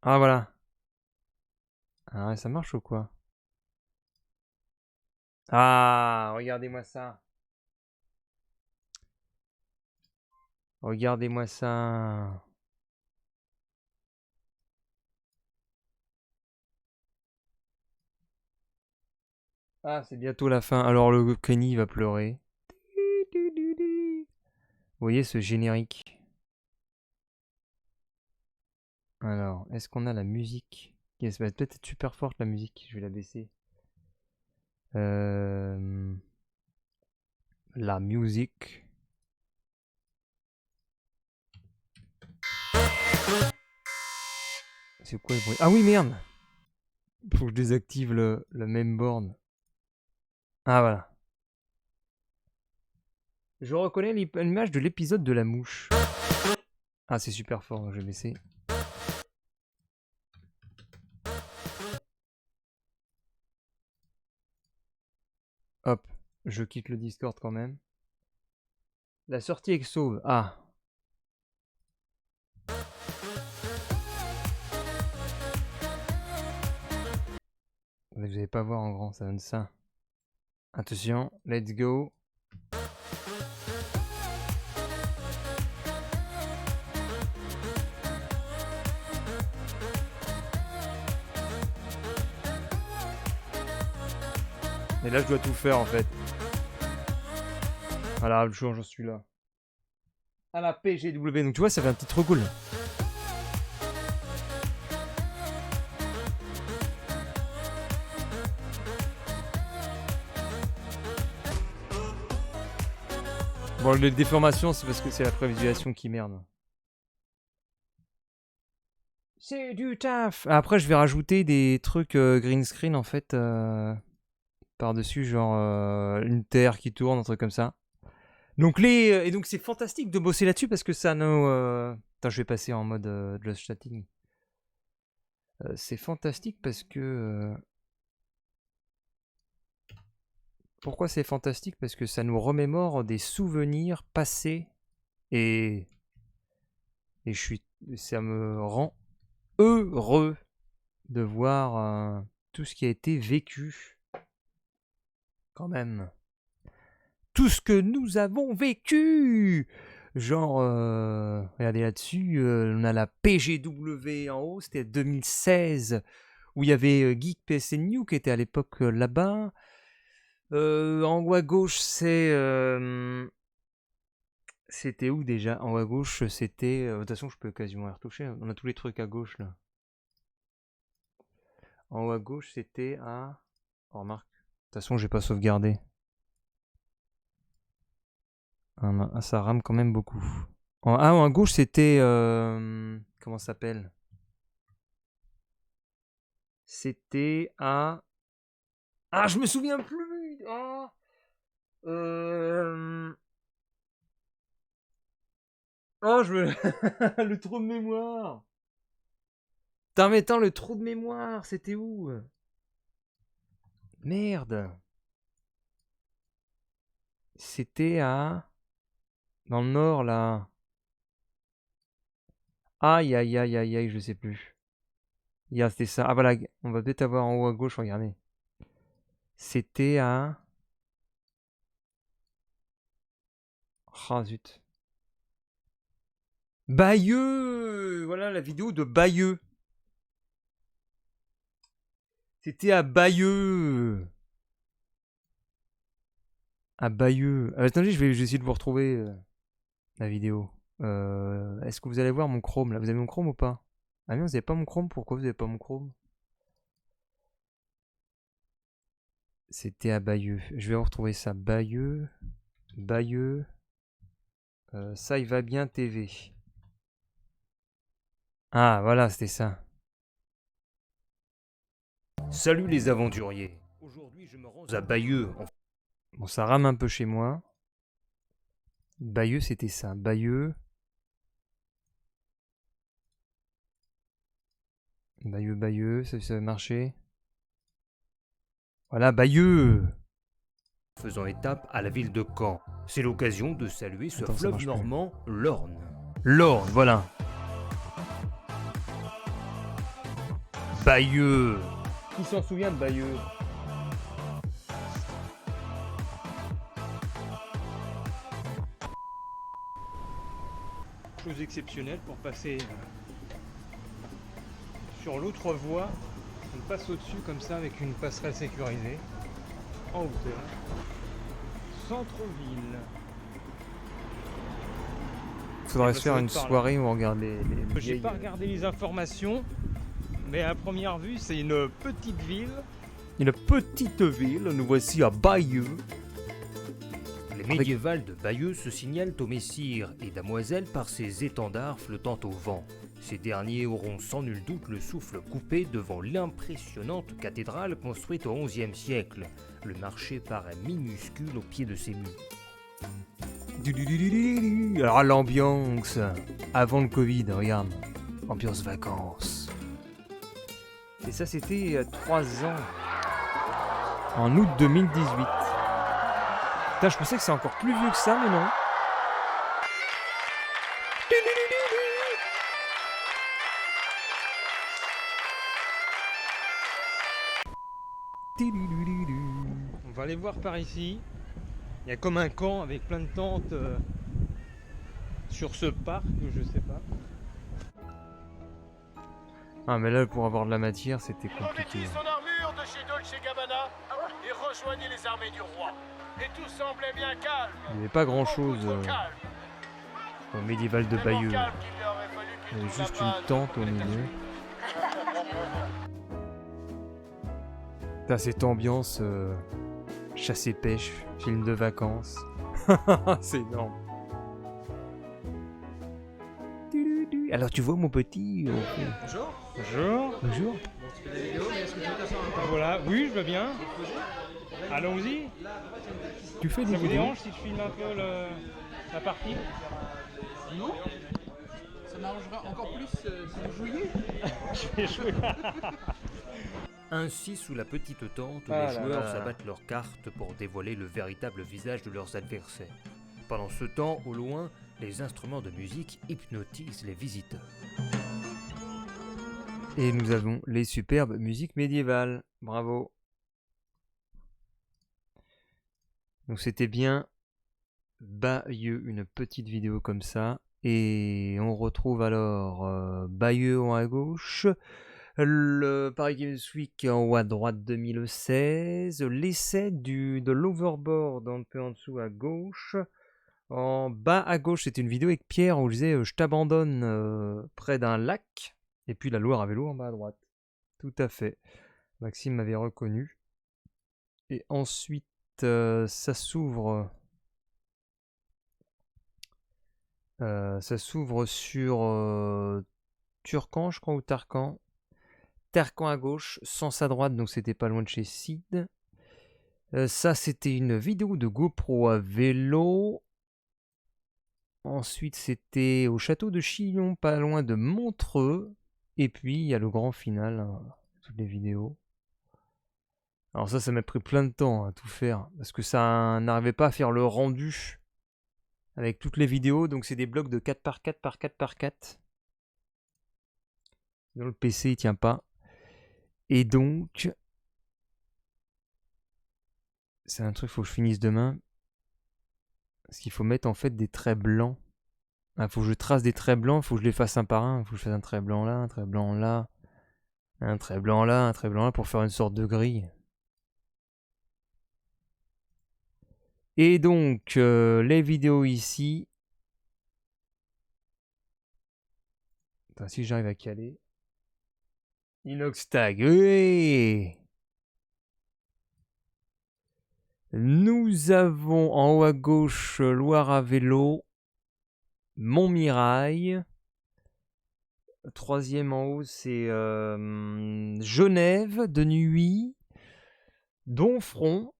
Ah, voilà. Ah, ouais, ça marche ou quoi? Ah, regardez-moi ça. Regardez-moi ça. Ah, c'est bientôt la fin. Alors le Kenny va pleurer. Vous voyez ce générique? Alors, est-ce qu'on a la musique? Yes, va peut-être être super forte la musique. Je vais la baisser. Euh, La musique. C'est quoi le bruit? Ah oui, merde! Faut que je désactive le même board. Ah voilà. Je reconnais l'image de l'épisode de la mouche. Ah, c'est super fort, donc je vais baisser. Hop, je quitte le Discord quand même. La sortie exo. Ah. Vous n'allez pas voir en grand, ça donne ça. Attention, let's go. Et là, je dois tout faire en fait. Voilà, le jour, j'en suis là. À la PGW, donc tu vois, ça fait un petit trop cool. Bon, les déformations, c'est parce que c'est la prévisualisation qui merde. C'est du taf. Après, je vais rajouter des trucs green screen en fait par-dessus, genre une terre qui tourne, un truc comme ça. Donc et donc c'est fantastique de bosser là-dessus parce que ça nous. Attends, je vais passer en mode just chatting. C'est fantastique parce que. Pourquoi c'est fantastique? Parce que ça nous remémore des souvenirs passés et ça me rend heureux de voir tout ce qui a été vécu. Quand même. Tout ce que nous avons vécu! Genre, regardez là-dessus, on a la PGW en haut, c'était 2016, où il y avait Geek PSN New qui était à l'époque là-bas. En haut à gauche, c'était où déjà? En haut à gauche, c'était. De toute façon, je peux quasiment y retoucher. On a tous les trucs à gauche là. En haut à gauche, c'était à. Oh, remarque. De toute façon, j'ai pas sauvegardé. Ah, ça rame quand même beaucoup. En à gauche, c'était. Comment ça s'appelle? C'était à. Ah, je me souviens plus! Oh, oh je me. Le trou de mémoire! Putain, mais attends, le trou de mémoire, c'était où? Merde! C'était à. Dans le nord, là. Aïe, aïe, aïe, aïe, aïe, je sais plus. C'était ça. Ah, voilà, on va peut-être avoir en haut à gauche, regardez. C'était à. Ah, zut. Bayeux! Voilà la vidéo de Bayeux. C'était à Bayeux. À Bayeux. Attendez, je vais essayer de vous retrouver la vidéo. Est-ce que vous allez voir mon Chrome là? Vous avez mon Chrome ou pas? Ah non, vous avez pas mon Chrome? Pourquoi vous avez pas mon Chrome? C'était à Bayeux. Je vais retrouver ça. Bayeux. Bayeux. Ça il va bien TV. Ah voilà, c'était ça. Salut les aventuriers. Aujourd'hui, je me rends à Bayeux. Bon, ça rame un peu chez moi. Bayeux, c'était ça. Bayeux. Bayeux, Bayeux, ça va marcher. Voilà, Bayeux. Faisant étape à la ville de Caen. C'est l'occasion de saluer ce fleuve normand, l'Orne. L'Orne, voilà. Bayeux. Qui s'en souvient de Bayeux? Chose exceptionnelle pour passer sur l'autre voie. On passe au-dessus comme ça avec une passerelle sécurisée en hauteur. Centre-ville. Faudrait se faire une soirée où on regarde les J'ai pas regardé les informations, mais à première vue, c'est une petite ville. Une petite ville, nous voici à Bayeux. Les médiévals de Bayeux se signalent aux messires et damoiselles par ces étendards flottant au vent. Ces derniers auront sans nul doute le souffle coupé devant l'impressionnante cathédrale construite au XIe siècle. Le marché paraît minuscule au pied de ces murs. Alors l'ambiance, avant le Covid, regarde, ambiance vacances. Et ça c'était 3 ans, en août 2018. Putain, je pensais que c'est encore plus vieux que ça, mais non. On va aller voir par ici. Il y a comme un camp avec plein de tentes sur ce parc, je sais pas. Ah mais là pour avoir de la matière c'était compliqué. Son armure de chez Dolce & Gabbana et rejoignez les armées du roi. Et tout semblait bien calme. Il n'y avait pas grand chose au médiéval de Bayeux. Il y avait juste une tente au milieu. T'as cette ambiance chasse et pêche, film de vacances. C'est énorme. Alors tu vois mon petit. Bonjour. Bonjour. Bonjour. Bon, tu fais des vidéos, mais est-ce que tu veux t'asseoir un peu? Voilà, oui, je veux bien. Allons-y. Tu fais des vidéos. Ça vous dérange si je filme un peu la partie? Non. Ça m'arrangera encore plus si vous jouiez. Je vais jouer. Ainsi, sous la petite tente, les joueurs s'abattent leurs cartes pour dévoiler le véritable visage de leurs adversaires. Pendant ce temps, au loin, les instruments de musique hypnotisent les visiteurs. Et nous avons les superbes musiques médiévales. Bravo. Donc c'était bien Bayeux, une petite vidéo comme ça. Et on retrouve alors Bayeux en haut à gauche. Le Paris Games Week en haut à droite 2016, l'essai de l'Overboard un peu en dessous à gauche. En bas à gauche, c'était une vidéo avec Pierre où je disais je t'abandonne près d'un lac. Et puis la Loire à vélo en bas à droite. Tout à fait. Maxime m'avait reconnu. Et ensuite, ça s'ouvre. Ça s'ouvre sur Turcan, je crois, ou Tarcan. Tercan à gauche, Sens à droite, donc c'était pas loin de chez Sid. Ça, c'était une vidéo de GoPro à vélo. Ensuite, c'était au château de Chillon, pas loin de Montreux. Et puis, il y a le grand final, hein, toutes les vidéos. Alors ça m'a pris plein de temps à tout faire, parce que ça n'arrivait pas à faire le rendu avec toutes les vidéos. Donc, c'est des blocs de 4x4 par 4x4. Sinon, le PC, il tient pas. Et donc, c'est un truc qu'il faut que je finisse demain. Parce qu'il faut mettre en fait des traits blancs. Il faut que je trace des traits blancs, il faut que je les fasse un par un. Il faut que je fasse un trait blanc là, un trait blanc là, un trait blanc là, un trait blanc là pour faire une sorte de grille. Et donc, les vidéos ici. Attends, si j'arrive à caler. Inoxtag, oui. Nous avons en haut à gauche Loire à vélo, Montmirail. Troisième en haut, c'est Genève de nuit, Donfront.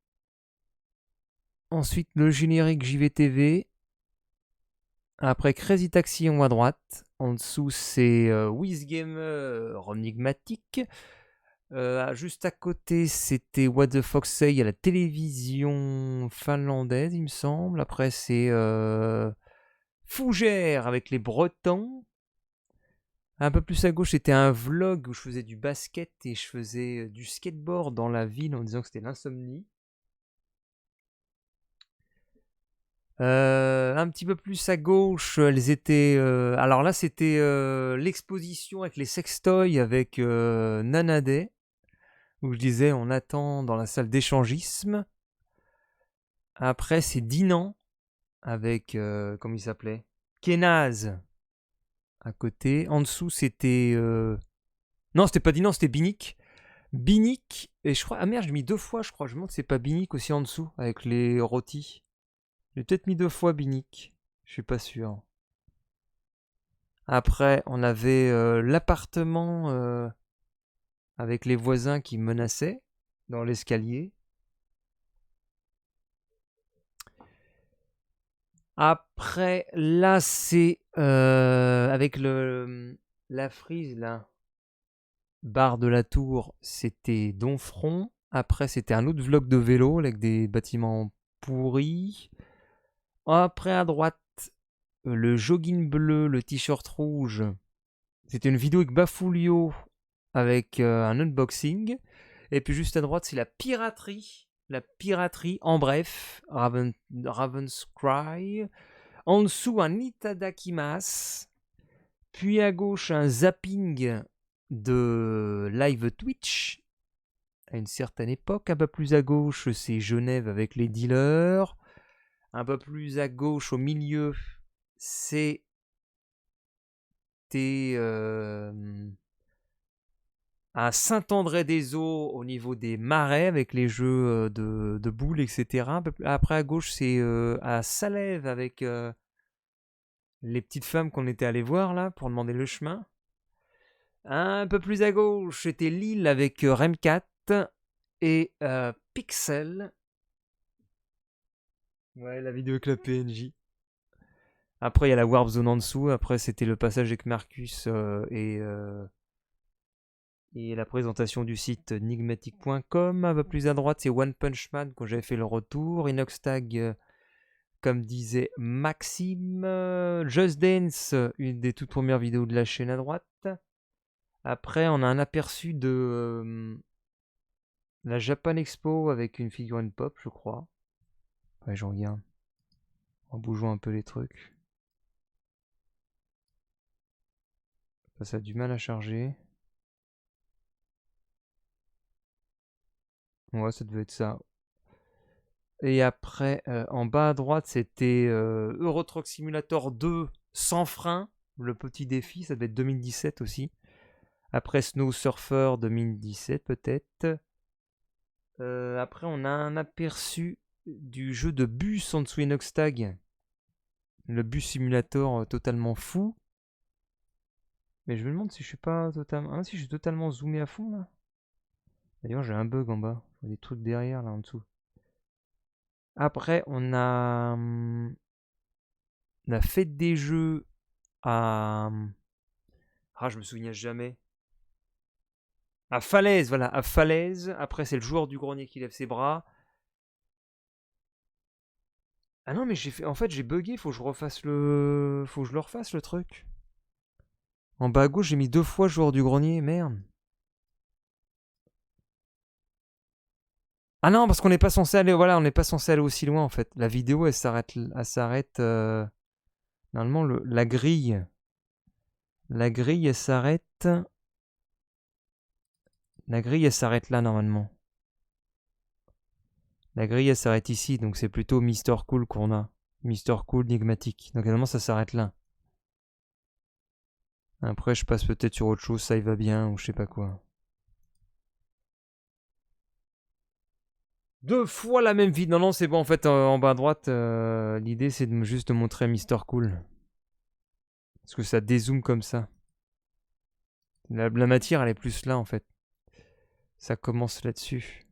Ensuite, le générique JVTV. Après, Crazy Taxi en haut à droite. En dessous, c'est WizGamer Enigmatique. Juste à côté, c'était What the Fox Say à la télévision finlandaise, il me semble. Après, c'est Fougère avec les Bretons. Un peu plus à gauche, c'était un vlog où je faisais du basket et je faisais du skateboard dans la ville en disant que c'était l'insomnie. Un petit peu plus à gauche, elles étaient. Alors là, c'était l'exposition avec les sextoys avec Nanaday, où je disais on attend dans la salle d'échangisme. Après, c'est Dinan avec. Comment il s'appelait Kenaz à côté. En dessous, c'était. Non, c'était pas Dinan, c'était Binic. Binic, et je crois. Ah merde, j'ai mis 2 fois, je crois. Je me demande si c'est pas Binic aussi en dessous, avec les rôtis. J'ai peut-être mis 2 fois Binic. Je suis pas sûr. Après, on avait l'appartement avec les voisins qui menaçaient dans l'escalier. Après, là, c'est avec la frise, là. Bar de la Tour, c'était Donfront. Après, c'était un autre vlog de vélo avec des bâtiments pourris. Après, à droite, le jogging bleu, le t-shirt rouge. C'était une vidéo avec Bafoulio avec un unboxing. Et puis juste à droite, c'est la piraterie. La piraterie, en bref, Raven's Cry. En dessous, un Itadakimasu. Puis à gauche, un zapping de live Twitch à une certaine époque. Un peu plus à gauche, c'est Genève avec les dealers. Un peu plus à gauche, au milieu, c'est à Saint-André-des-Eaux au niveau des marais avec les jeux de boules, etc. Après à gauche, c'est à Salève avec les petites femmes qu'on était allé voir là pour demander le chemin. Un peu plus à gauche, c'était Lille avec Remcat et Pixel. Ouais, la vidéo avec la PNJ. Après, il y a la Warp Zone en dessous. Après, c'était le passage avec Marcus et la présentation du site enigmatic.com. Un peu plus à droite, c'est One Punch Man quand j'avais fait le retour. Inoxtag, comme disait Maxime. Just Dance, une des toutes premières vidéos de la chaîne à droite. Après, on a un aperçu de la Japan Expo avec une figurine pop, je crois. Ouais, je regarde. En bougeant un peu les trucs. Ça a du mal à charger. Ouais, ça devait être ça. Et après, en bas à droite, c'était Euro Truck Simulator 2 sans frein. Le petit défi, ça devait être 2017 aussi. Après Snow Surfer 2017 peut-être. Après, on a un aperçu du jeu de bus en dessous Inoxtag. Le bus simulator totalement fou. Mais je me demande si je suis pas totalement... Ah, si je suis totalement zoomé à fond là. D'ailleurs, j'ai un bug en bas. Il y a des trucs derrière là en dessous. Après, on a la fête des jeux à... Ah, je me souviens jamais. À Falaise, voilà, à Falaise. Après, c'est le joueur du grenier qui lève ses bras. Ah non, mais j'ai fait... En fait, j'ai bugué. Faut que je refasse le... Faut que je le refasse le truc. En bas à gauche, j'ai mis 2 fois joueur du grenier. Merde. Ah non, parce qu'on n'est pas censé aller... Voilà, on n'est pas censé aller aussi loin, en fait. La vidéo, elle s'arrête... Normalement, la grille... La grille, elle s'arrête... La grille, elle s'arrête là, normalement. La grille, elle s'arrête ici, donc c'est plutôt Mister Cool qu'on a. Mister Cool, Enigmatic. Donc normalement, ça s'arrête là. Après, je passe peut-être sur autre chose, ça y va bien, ou je sais pas quoi. 2 fois la même vidéo. Non, c'est bon, en fait, en bas à droite, l'idée, c'est juste de montrer Mister Cool. Parce que ça dézoome comme ça. La matière, elle est plus là, en fait. Ça commence là-dessus.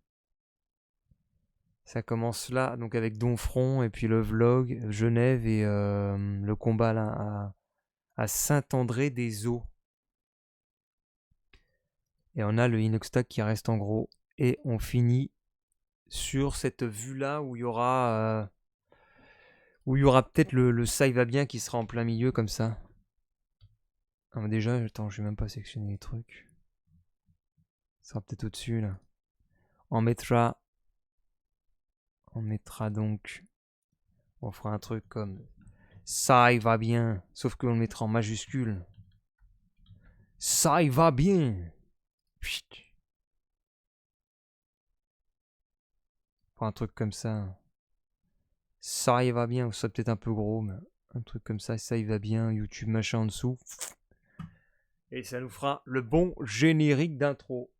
Ça commence là, donc avec Donfront, et puis le vlog, Genève, et le combat là, à Saint-André-des-Eaux. Et on a le Inoxtag qui reste en gros. Et on finit sur cette vue-là où il y aura... peut-être le ça va bien qui sera en plein milieu comme ça. Ah, mais déjà, attends, je vais même pas sectionner les trucs. Ça sera peut-être au-dessus là. On mettra donc. On fera un truc comme ça, il va bien. Sauf qu'on le mettra en majuscule. Ça, il va bien. Chut. On fera un truc comme ça. Ça, il va bien. Ça peut-être un peu gros, mais un truc comme ça. Ça, il va bien. YouTube machin en dessous. Et ça nous fera le bon générique d'intro.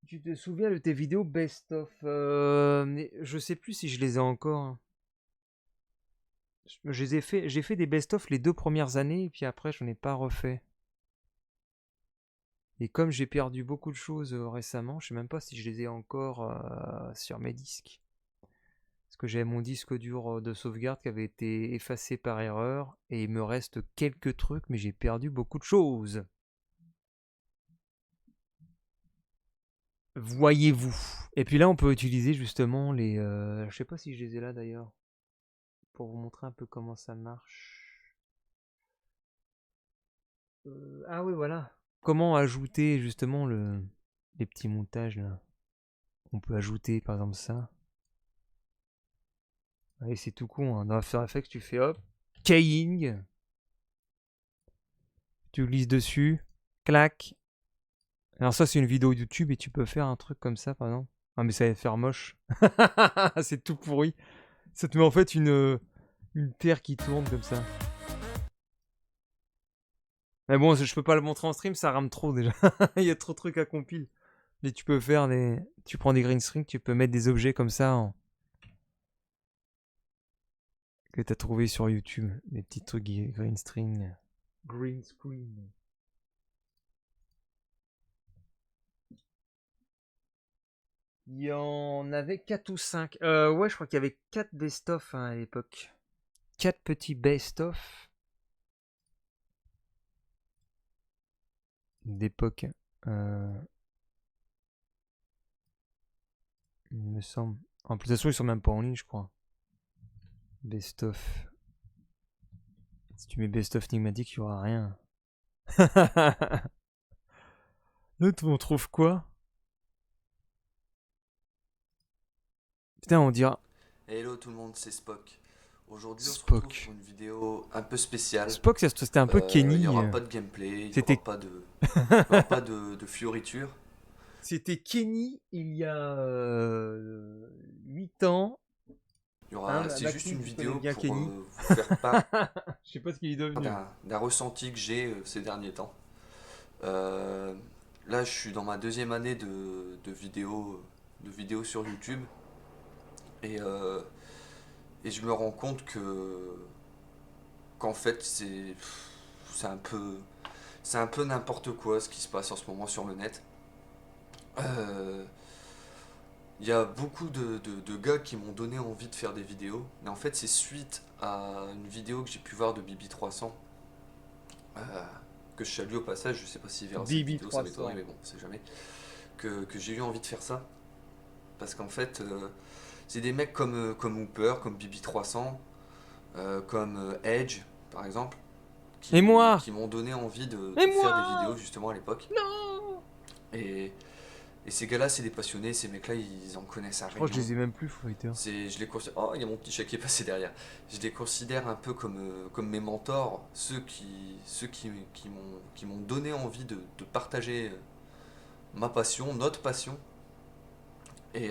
Tu te souviens de tes vidéos best-of je sais plus si je les ai encore. Hein. J'ai fait des best-of les 2 premières années, et puis après, je n'en ai pas refait. Et comme j'ai perdu beaucoup de choses récemment, je sais même pas si je les ai encore sur mes disques. Parce que j'avais mon disque dur de sauvegarde qui avait été effacé par erreur, et il me reste quelques trucs, mais j'ai perdu beaucoup de choses. Voyez-vous. Et puis là, on peut utiliser justement les... je sais pas si je les ai là d'ailleurs. Pour vous montrer un peu comment ça marche. Ah oui, voilà. Comment ajouter justement les petits montages là. On peut ajouter par exemple ça. Et c'est tout con. Hein. Dans After Effects, tu fais hop. Keying. Tu glisses dessus. Clac. Alors ça, c'est une vidéo YouTube et tu peux faire un truc comme ça par exemple. Ah mais ça va faire moche. C'est tout pourri. Ça te met en fait une terre qui tourne comme ça. Mais bon, je peux pas le montrer en stream, ça rame trop déjà. Il y a trop de trucs à compile. Mais tu peux faire des... Tu prends des green screen, tu peux mettre des objets comme ça que t'as trouvé sur YouTube. Des petits trucs green screen. Green screen. Il y en avait 4 ou 5. Ouais, je crois qu'il y avait 4 best-of hein, à l'époque. 4 petits best-of. D'époque. Il me semble. En plus, de toute façon, ils sont même pas en ligne, je crois. Best-of. Si tu mets best-of Nigmatic, il y aura rien. L'autre, on trouve quoi? Putain, on dira. Hello tout le monde, c'est Spock. Aujourd'hui, on se Spock. retrouve pour une vidéo un peu spéciale. Spock, c'était un peu Kenny. Il n'y aura pas de gameplay, il n'y C'était- aura pas de fioritures. C'était Kenny il y a 8 ans. Il y aura, Hein, c'est juste Maxime, une tu vidéo connais bien pour Kenny. vous faire part Je sais pas ce qu'il est devenu. d'un ressenti que j'ai ces derniers temps. Là, je suis dans ma 2e année de vidéos sur YouTube. Et je me rends compte qu'en fait, c'est un peu n'importe quoi ce qui se passe en ce moment sur le net. Il y a beaucoup de gars qui m'ont donné envie de faire des vidéos, mais en fait c'est suite à une vidéo que j'ai pu voir de Bibi300, que je salue au passage, je sais pas s'il verra cette vidéo, ça m'étonnerait, mais bon, on sait jamais, que j'ai eu envie de faire ça, parce qu'en fait c'est des mecs comme Hooper, comme Bibi300, comme Edge par exemple, Et moi qui m'ont donné envie de Et faire moi des vidéos justement à l'époque. Non. Et ces gars-là, c'est des passionnés, ces mecs-là, ils en connaissent un Je crois rayon. que je les ai même plus, Fighter. Je les considère... Oh, il y a mon petit chat qui est passé derrière. Je les considère un peu comme mes mentors, ceux qui m'ont donné envie de partager ma passion, notre passion. Et,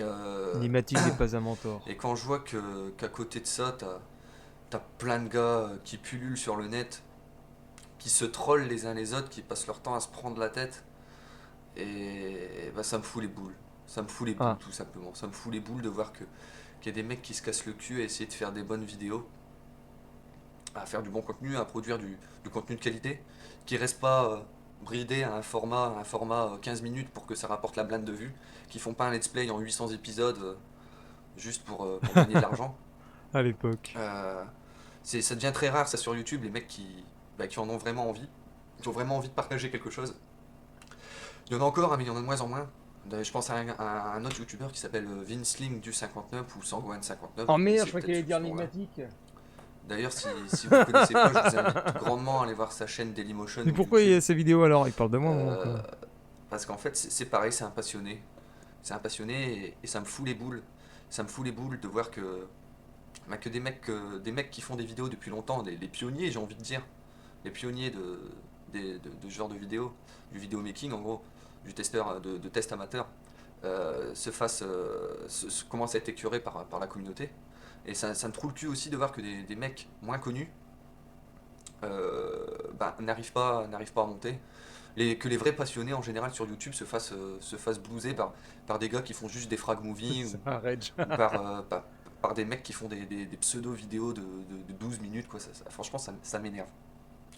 Nimatic n'est pas un mentor. et quand je vois qu'à côté de ça, t'as plein de gars qui pullulent sur le net, qui se trollent les uns les autres, qui passent leur temps à se prendre la tête, et bah, ça me fout les boules. Ça me fout les boules, tout simplement. Ça me fout les boules de voir qu'il y a des mecs qui se cassent le cul à essayer de faire des bonnes vidéos, à faire du bon contenu, à produire du contenu de qualité, qui reste pas bridé à un format 15 minutes pour que ça rapporte la blinde de vues, qui font pas un let's play en 800 épisodes juste pour gagner de l'argent. À l'époque. Ça devient très rare ça sur YouTube, les mecs qui en ont vraiment envie, qui ont vraiment envie de partager quelque chose. Il y en a encore, hein, mais il y en a de moins en moins. Je pense à un autre youtubeur qui s'appelle Vinsling du 59 ou Sangwan59. Oh Vous merde, connaissez je crois peut-être qu'il allait ce dire nom-là. l'énigmatique. D'ailleurs, si vous ne connaissez pas, je vous invite grandement à aller voir sa chaîne Dailymotion Mais ou pourquoi il y YouTube. a ces vidéos alors? Il parle de moi, moi, Euh, quoi. Parce qu'en fait, c'est pareil, c'est un passionné. C'est un passionné et ça me fout les boules. Ça me fout les boules de voir que des mecs qui font des vidéos depuis longtemps, les pionniers, j'ai envie de dire. Les pionniers de ce genre de vidéos, du vidéo making en gros, du testeur, de test amateur, commencent à être écœurés par la communauté. Et ça me trouve le cul aussi de voir que des mecs moins connus n'arrivent pas à monter. Que les vrais passionnés en général sur YouTube se fassent blouser par des gars qui font juste des frag movies C'est un rage. ou par des mecs qui font des pseudo vidéos de 12 minutes quoi. Franchement ça m'énerve.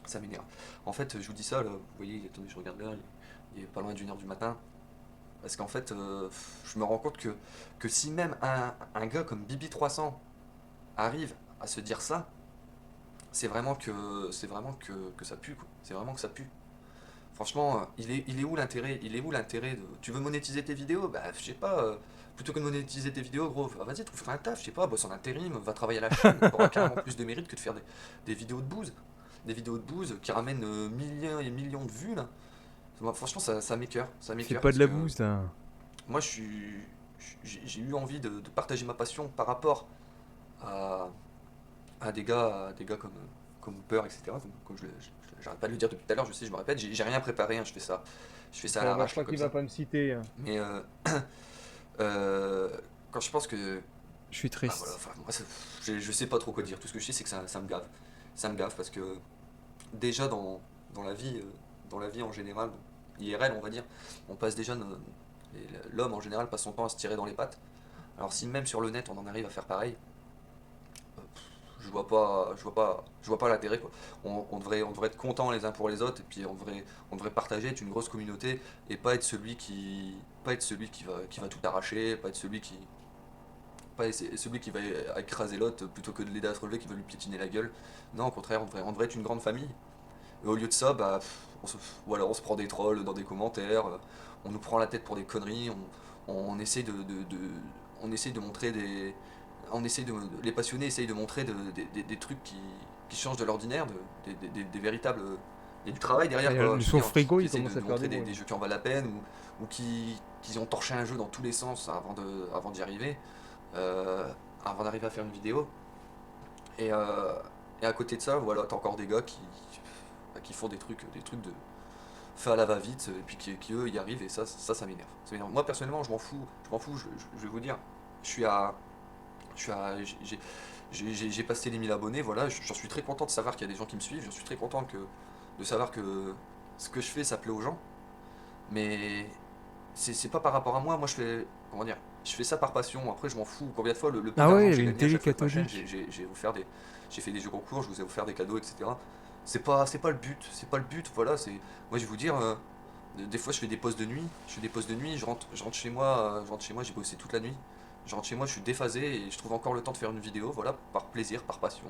Ça m'énerve. En fait je vous dis ça là, vous voyez, attendez je regarde l'heure, il est pas loin d'1h du matin. Parce qu'en fait je me rends compte que si même un gars comme Bibi300 arrive à se dire ça, c'est vraiment que ça pue quoi. C'est vraiment que ça pue. Franchement, il est où l'intérêt? Il est où l'intérêt de... Tu veux monétiser tes vidéos? Bah, je sais pas. Plutôt que de monétiser tes vidéos, gros, vas-y, trouve-toi un taf, je sais pas, bosse en intérim, va travailler à la chaîne, t'auras carrément plus de mérite que de faire des vidéos de bouse. Des vidéos de bouse qui ramènent millions et millions de vues, là. Moi, franchement, ça m'écoeure. Ça Fais m'écoeure pas de parce la que bouse, là. moi, j'ai eu envie de partager ma passion par rapport à, à des gars comme Hooper, etc. Comme j'arrête pas de le dire depuis tout à l'heure, je sais, je me répète, j'ai rien préparé, hein, je fais ça à Bon, bah, je l'arrache, crois là, comme qu'il va ça. pas me citer. Mais euh, quand je pense que, Je suis bah voilà, triste. enfin, moi, je sais pas trop quoi dire. Tout ce que je sais, c'est que ça me gave. Ça me gave parce que déjà dans dans la vie en général, IRL, on va dire, on passe déjà, l'homme en général passe son temps à se tirer dans les pattes. Alors si même sur le net on en arrive à faire pareil, je vois pas l'intérêt quoi. On devrait être contents les uns pour les autres et puis on devrait partager, être une grosse communauté et pas être celui qui va tout arracher, pas être celui qui va écraser l'autre plutôt que de l'aider à se relever, qui va lui piétiner la gueule. Non, au contraire, on devrait être une grande famille. Et au lieu de ça, bah, voilà, on se prend des trolls dans des commentaires, on nous prend la tête pour des conneries, on essaie on essaie de montrer les passionnés essayent de montrer des trucs qui changent de l'ordinaire, des véritables. Il y a du travail derrière quoi, Le je veux son dire, frigo, qui il essayent commence de à faire montrer du des bruit. jeux qui en valent la peine ou qui ont torché un jeu dans tous les sens avant d'y arriver, euh, avant d'arriver à faire une vidéo. Et, euh, et à côté de ça, voilà, t'as encore des gars qui font des trucs de fait à la va-vite, et puis qui eux y arrivent, et ça m'énerve. Ça m'énerve. Moi personnellement, je m'en fous, je vais vous dire, je suis à. Je suis à j'ai passé les 1000 abonnés, voilà, j'en suis très content de savoir qu'il y a des gens qui me suivent, j'en suis très content de savoir que ce que je fais, ça plaît aux gens, mais c'est pas par rapport à moi, moi je fais, comment dire, je fais ça par passion, après je m'en fous, combien de fois le peu Ah ouais, d'argent il y que avait j'ai une gagné à télé chaque fois avec ma chaîne, catholique. j'ai fait des jeux concours, je vous ai offert des cadeaux, etc. C'est pas le but, voilà, moi je vais vous dire, des fois je fais des pauses de nuit, je rentre chez moi, j'ai bossé toute la nuit, je rentre chez moi, je suis déphasé et je trouve encore le temps de faire une vidéo, voilà, par plaisir, par passion,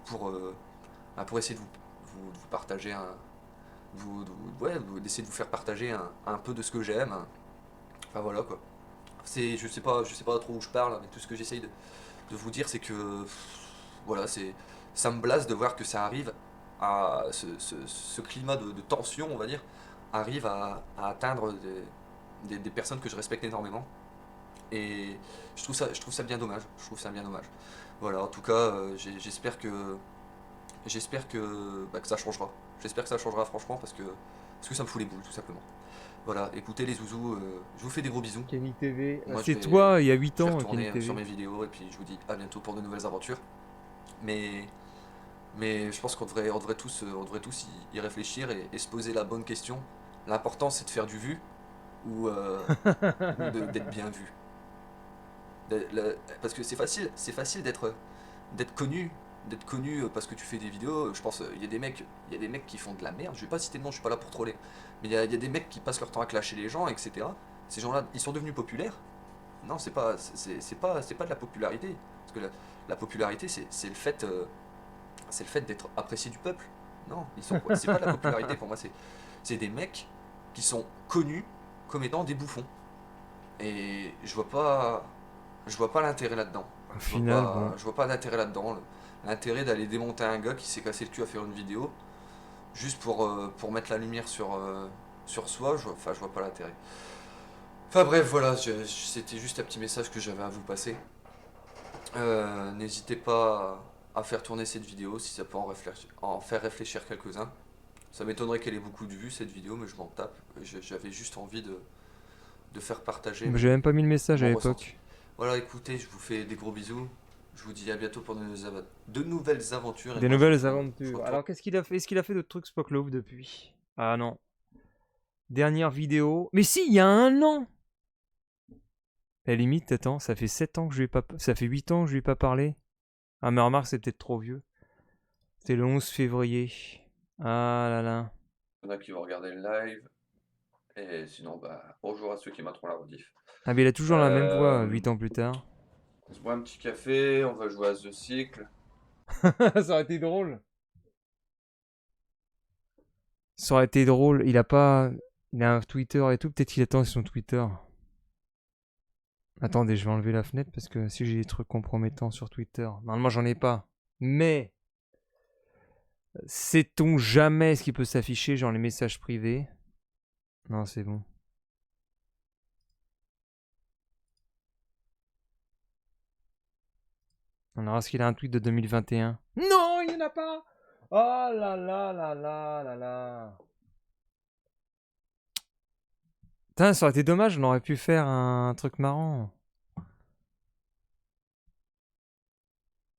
pour, pour essayer de vous partager d'essayer de vous faire partager un peu de ce que j'aime. Enfin voilà quoi. Je sais pas trop où je parle, mais tout ce que j'essaye de vous dire, c'est que voilà, ça me blase de voir que ça arrive à ce climat de tension, on va dire, arrive à atteindre des personnes que je respecte énormément. Et je trouve ça bien dommage. Je trouve ça bien dommage. Voilà, en tout cas, j'espère que ça changera. J'espère que ça changera franchement parce que ça me fout les boules tout simplement. Voilà, écoutez les zouzous, je vous fais des gros bisous. Kenny TV. Moi, C'est toi, il y a 8 je vais ans, Kenny retourner sur TV. mes vidéos et puis je vous dis à bientôt pour de nouvelles aventures. Mais je pense on devrait tous y réfléchir et se poser la bonne question. L'important c'est de faire du vu ou d'être bien vu. Parce que c'est facile d'être connu, parce que tu fais des vidéos. Je pense il y a des mecs qui font de la merde. Je vais pas citer de nom, je suis pas là pour troller. Mais il y a des mecs qui passent leur temps à clasher les gens, etc. Ces gens-là, ils sont devenus populaires. Non, c'est pas de la popularité. Parce que la popularité, c'est le fait d'être apprécié du peuple. Non, c'est pas de la popularité pour moi. C'est des mecs qui sont connus comme étant des bouffons. Et je vois pas l'intérêt là-dedans. Au final, bon. Je vois pas d'intérêt là-dedans. L'intérêt d'aller démonter un gars qui s'est cassé le cul à faire une vidéo, juste pour mettre la lumière sur soi, je vois pas l'intérêt. Enfin bref, voilà, c'était juste un petit message que j'avais à vous passer. N'hésitez pas à faire tourner cette vidéo si ça peut en faire réfléchir quelques-uns. Ça m'étonnerait qu'elle ait beaucoup de vues cette vidéo, mais je m'en tape. J'avais juste envie de faire partager J'ai même pas mis le message à mon ressenti. l'époque. Voilà, écoutez, je vous fais des gros bisous. Je vous dis à bientôt pour de nouvelles aventures. Des moi, nouvelles je aventures. retourne- Alors, qu'est-ce qu'il a fait? Est-ce qu'il a fait d'autres trucs Spockloaf depuis? Ah non. Dernière vidéo. Mais si, il y a un an! À la limite, attends, ça fait 7 ans que je lui ai pas... Ça fait 8 ans que je lui ai pas parlé. Ah, mais remarque, c'est peut-être trop vieux. C'était le 11 février. Ah là là. Il y en a qui vont regarder le live. Et sinon, bah, bonjour à ceux qui materont la rediff. Ah, mais il a toujours la même voix, Euh, 8 ans plus tard. On se boit un petit café, on va jouer à The Cycle. Ça aurait été drôle. Ça aurait été drôle. Il a pas... Il a un Twitter et tout. Peut-être qu'il attend son Twitter. Attendez, je vais enlever la fenêtre parce que si j'ai des trucs compromettants sur Twitter. Normalement, j'en ai pas. Mais... Sait-on jamais ce qui peut s'afficher, genre les messages privés? Non, c'est bon. Alors, est-ce qu'il a un tweet de 2021? Non, il n'y en a pas! Oh là là là là là là. Putain, ça aurait été dommage, on aurait pu faire un truc marrant.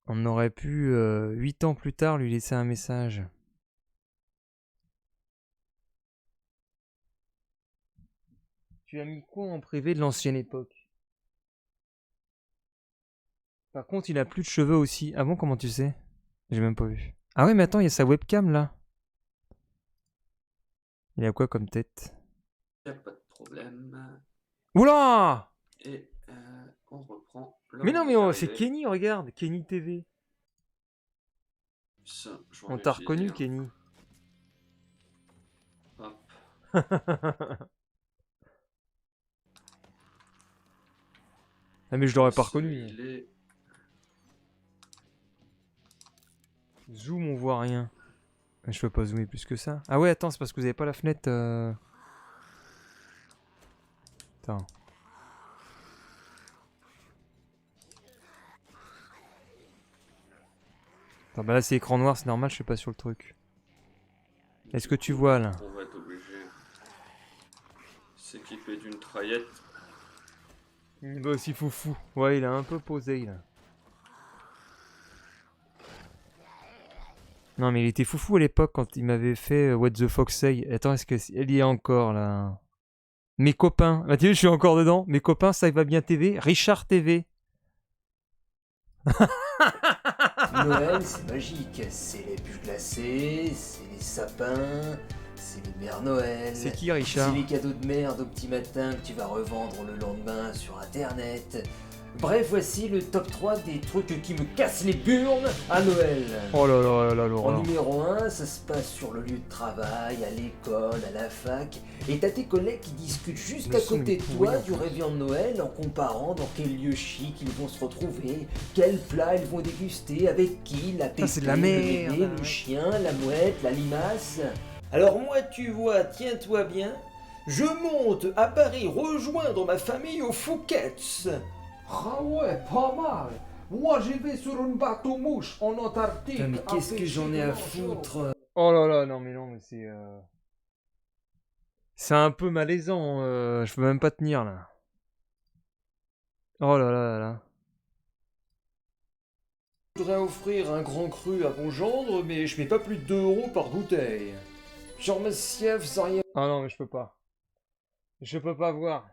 On aurait pu, 8 ans plus tard, lui laisser un message. Tu as mis quoi en privé de l'ancienne époque? Par contre, il a plus de cheveux aussi. Ah bon, comment tu sais? J'ai même pas vu. Ah oui, mais attends, il y a sa webcam là. Il a quoi comme tête? Y a pas de problème. Oula! Et on reprend. Là Mais où non, on mais est c'est arrivé. Kenny, regarde, Kenny TV. Ça, je vais On enlever t'a le reconnu, désir. Kenny. Hop. Ah, mais je l'aurais pas reconnu. Celui-là. Zoom, on voit rien. Je peux pas zoomer plus que ça. Ah ouais, attends, c'est parce que vous avez pas la fenêtre. Attends. Attends, bah là c'est écran noir, c'est normal, je suis pas sur le truc. Est-ce que tu vois là? On va être obligé de s'équiper d'une traillette. Bah aussi foufou. Ouais, il a un peu posé là. Non mais il était foufou à l'époque quand il m'avait fait What the Fox Say. Attends, est-ce qu'elle y est encore là? Mes copains. Bah tu vois, je suis encore dedans. Mes copains, ça va bien TV. Richard TV. Noël, c'est magique. C'est les bûches glacées, c'est les sapins, c'est les mères Noël. C'est qui Richard? C'est les cadeaux de merde au petit matin que tu vas revendre le lendemain sur internet. Bref, voici le top 3 des trucs qui me cassent les burnes à Noël. Oh là là là là, En l'horreur. numéro 1, ça se passe sur le lieu de travail, à l'école, à la fac, et t'as tes collègues qui discutent juste Le à son, côté il est de pourri, toi en du plus. réveillon de Noël en comparant dans quel lieu chic ils vont se retrouver, quels plats ils vont déguster, avec qui, la Putain, c'est de pépé, la le merde, bébé, ouais. le chien, la mouette, la limace. Alors moi tu vois, tiens-toi bien, je monte à Paris rejoindre ma famille aux Fouquet's. Ah ouais, pas mal. Moi, j'y vais sur une bateau-mouche en Antarctique. Putain, mais à qu'est-ce que pêcher j'en ai à dans l'eau. foutre? Oh là là, non mais c'est... C'est un peu malaisant, je peux même pas tenir là. Oh là là là là. Je voudrais offrir un grand cru à mon gendre, mais je mets pas plus de 2 euros par bouteille. Jean-Monsieur, vous auriez Ah non mais je peux pas. Je peux pas voir.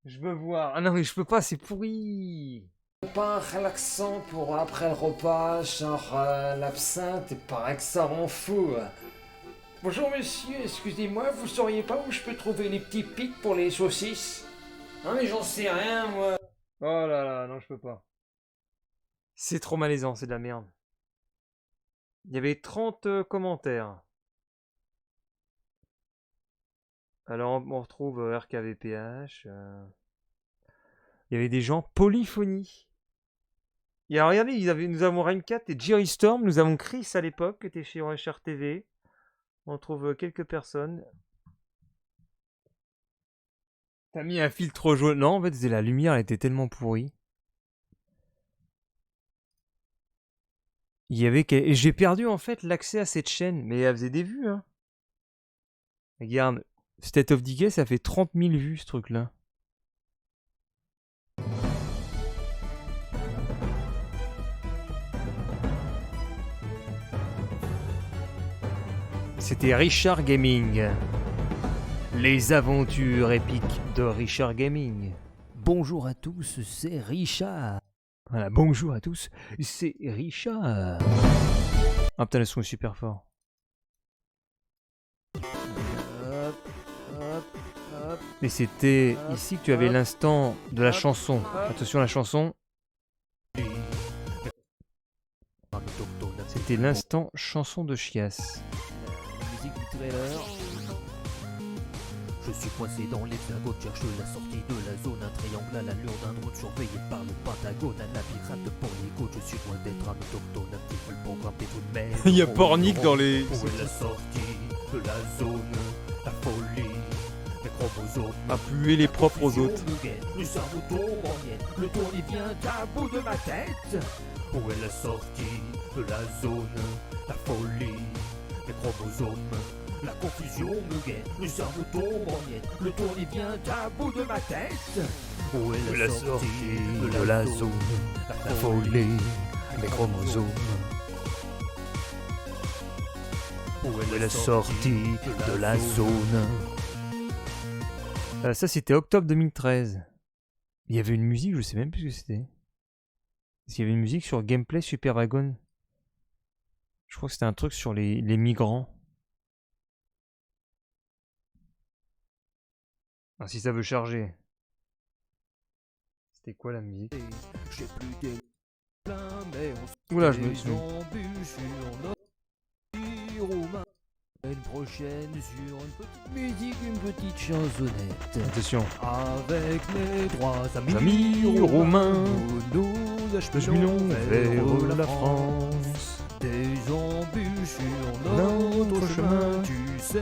Je veux voir. Ah non mais je peux pas, c'est pourri. pas un relaxant pour après le repas, genre l'absinthe, il paraît que ça rend fou. Bonjour monsieur, excusez-moi, vous sauriez pas où je peux trouver les petits pics pour les saucisses? Non mais j'en sais rien moi. Oh là là, non je peux pas. C'est trop malaisant, c'est de la merde. Il y avait 30 commentaires. Alors on retrouve RKVPH. Il y avait des gens polyphonie. Et alors, regardez, nous avons Raincat et Jerry Storm. Nous avons Chris à l'époque, qui était chez OHR TV. On trouve quelques personnes. T'as mis un filtre jaune. Non, en fait, c'est la lumière, elle était tellement pourrie. Il y avait et j'ai perdu en fait l'accès à cette chaîne, mais elle faisait des vues. Hein. Regarde, State of Decay, ça fait 30 000 vues ce truc-là. C'était Richard Gaming. Les aventures épiques de Richard Gaming. Bonjour à tous, c'est Richard. Voilà, bonjour à tous, c'est Richard. Ah putain, le son est super fort. Et c'était ici que tu avais l'instant de la chanson. Attention, la chanson. C'était l'instant chanson de Chiasse. La musique du trailer. Je suis coincé dans l'hexagone, cherche la sortie de la zone. Un triangle à l'allure d'un drone surveillé par le Pentagone. Un labyrinthe pour l'écho, je suis loin d'être un autochtone. Active le programme des trucs, mais Il y a Pornic dans les... Où est la sortie de la zone? La folie, les chromosomes. À puer les propres aux autres. Le cerveau tombe en miettes, le tournis vient à bout de ma tête. Où est la sortie de la zone? La folie, les chromosomes. La confusion me guette, le cerveau tombe en miettes, le tournis vient à bout de ma tête. Où est la sortie de la zone? La folie, les chromosomes. Où est la sortie de la zone? Ça, c'était octobre 2013. Il y avait une musique, je sais même plus ce que c'était. Parce qu'il y avait une musique sur Gameplay Super Dragon. Je crois que c'était un truc sur les migrants. Ah, si ça veut charger. C'était quoi la musique? J'ai plus des plein, mais on Oula, je me suis... Une prochaine sur une petite musique, une petite chansonnette. Attention. Avec mes droits Amis romains, nous cheminons vers la France. Des embûches sur Notre notre chemin. chemin, tu sais,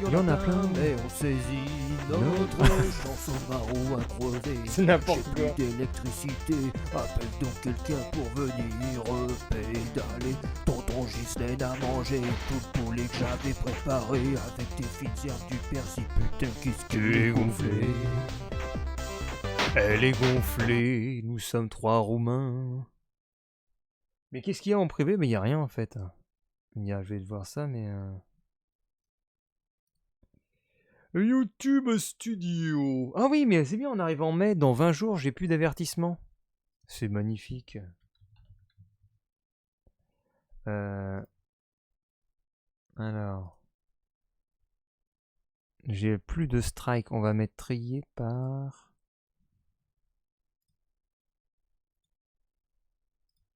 Il y en a plein. mais on saisit notre chanson maro à crever. C'est n'importe J'ai quoi. plus d'électricité, appelle donc quelqu'un pour venir pédaler. Tonton Ghislaine a mangé tout le poulet que j'avais préparé avec des fines herbes du persil. Putain, qu'est-ce Tu es gonflé. Elle est gonflée. Nous sommes 3 Roumains. Mais qu'est-ce qu'il y a en privé? Mais il n'y a rien en fait. Je vais voir ça, mais... YouTube Studio. Ah oui, mais c'est bien, on arrive en mai. Dans 20 jours, j'ai plus d'avertissement. C'est magnifique. Alors... J'ai plus de strike. On va mettre trié par...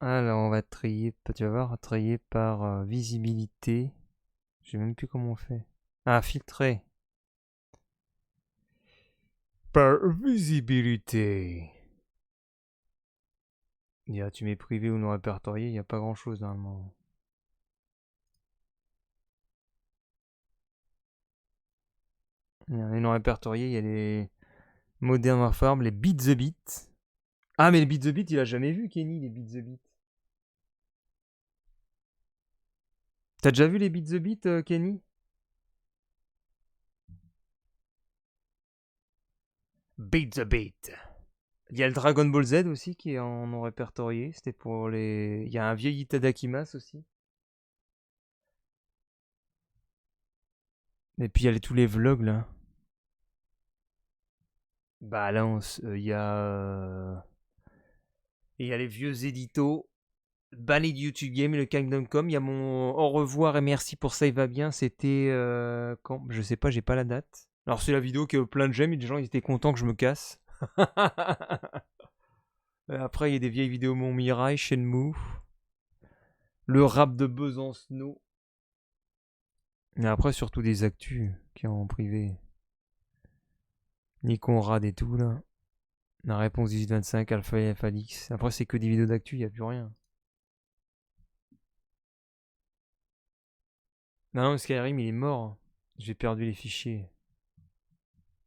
Alors, on va trier, tu vas voir, trier par visibilité. Je sais même plus comment on fait. Ah, filtrer. Par visibilité. Tu mets privé ou non répertorié, il n'y a pas grand chose normalement. Les non répertoriés, il y a les Modern Warfare, les Beat the Beat. Ah, mais les Beat the Beat, il a jamais vu, Kenny, les Beat the Beat. T'as déjà vu les Beat the Beat, Kenny? Beat the Beat. Il y a le Dragon Ball Z aussi qui est en non répertorié. C'était pour les... Il y a un vieil Itadakimas aussi. Et puis il y a tous les vlogs là. Bah là, il y a... Il y a les vieux éditos. Ballet de YouTube Game et le Kingdom Come. Il y a mon au revoir et merci pour ça, il va bien. C'était quand? Je sais pas, j'ai pas la date. Alors c'est la vidéo qui a plein de j'aime et des gens ils étaient contents que je me casse. Après il y a des vieilles vidéos Mon Mirai, Shenmue. Le rap de Besancenot. Et après surtout des actus qui sont en privé. Nikon Rad et tout là. La réponse 1825, Alpha et Alpha-X. Après, c'est que des vidéos d'actu, y a plus rien. Non, Skyrim, il est mort. J'ai perdu les fichiers.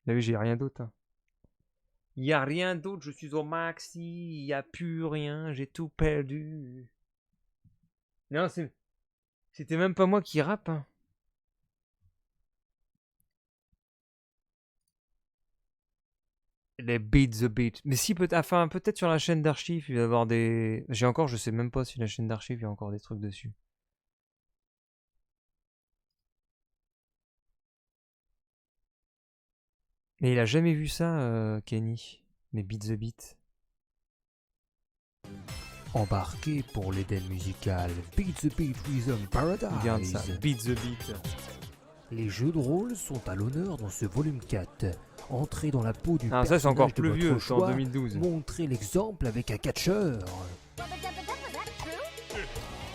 Vous vu, j'ai rien d'autre. Hein. Y a rien d'autre, je suis au maxi. Y a plus rien, j'ai tout perdu. Non, c'était même pas moi qui rappe. Hein. Les beats the beat. Mais si, enfin, peut-être sur la chaîne d'archives, il va y avoir des... je sais même pas si la chaîne d'archives, il y a encore des trucs dessus. Mais il a jamais vu ça, Kenny. Les beats the beat. Embarqué pour l'Éden musical Beat the Beat Rhythm Paradise. Regarde ça, beat the beat. Les jeux de rôle sont à l'honneur dans ce volume 4. Entrez dans la peau du Ah, ça personnage c'est encore de plus votre vieux, c'est en choix. 2012. Montrez l'exemple avec un catcheur. Vous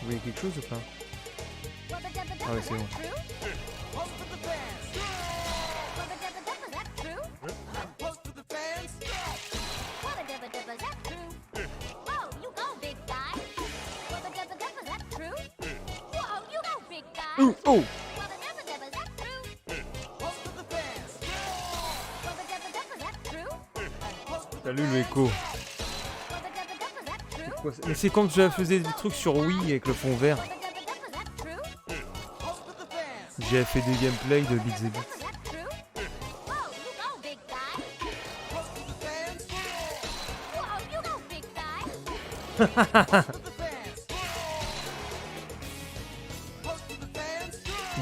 voyez quelque chose ou pas? Ah ouais, c'est bon. Oh! Salut le écho. Mais c'est quand je faisais des trucs sur Wii avec le fond vert. J'ai fait des gameplays de Beat the Beat.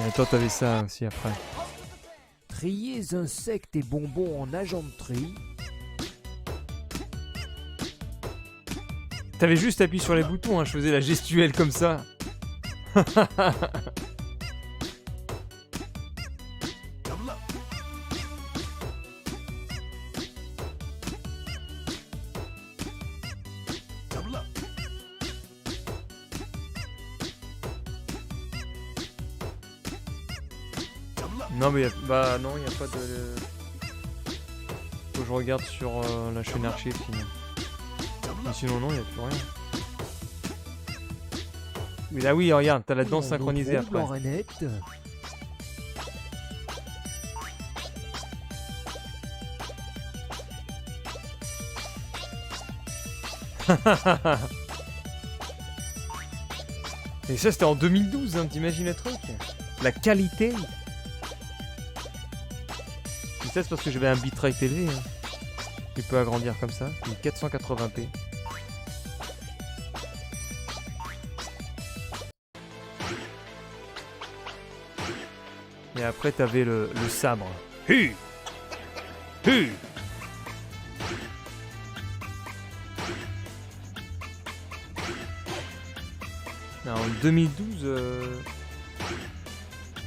Et toi t'avais ça aussi après. Triez insectes et bonbons en agent de tri. T'avais juste appuyé sur les boutons, hein, je faisais la gestuelle comme ça. Non mais bah non, il n'y a pas de... Faut que je regarde sur la chaîne archive sinon. Mais sinon non, il n'y a plus rien. Mais là oui, regarde, t'as la danse synchronisée après. Et ça c'était en 2012, hein, t'imagines le truc? La qualité. Et ça c'est parce que j'avais un bitrate élevé. Hein. Tu peux agrandir comme ça, une 480p. Et après t'avais le sabre. Hu! Hu! En 2012,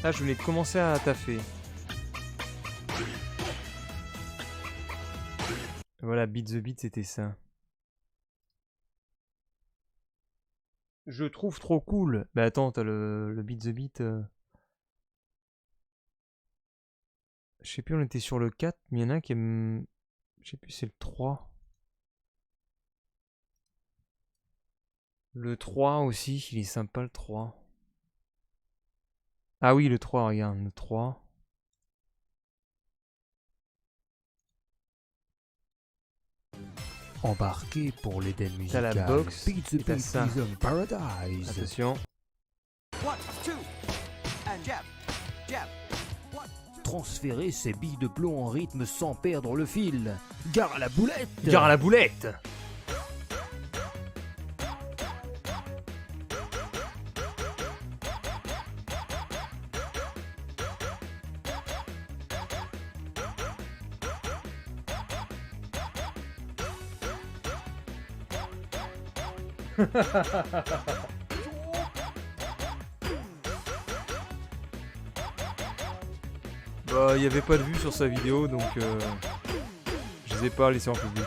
là je venais de commencer à taffer. Voilà, Beat the Beat c'était ça. Je trouve trop cool. Mais attends, t'as le Beat the Beat. Je sais plus, on était sur le 4, mais il y en a un qui aime... Je sais plus, c'est le 3. Le 3 aussi, il est sympa le 3. Ah oui, le 3, regarde, le 3. Embarqué pour l'Éden musical. T'as la box, Beat the et t'as Beat ça. Rhythm Paradise. Attention. Transférer ses billes de plomb en rythme sans perdre le fil. Gare à la boulette. Gare à la boulette. Bah, il n'y avait pas de vue sur sa vidéo, donc je les ai pas laissés en public.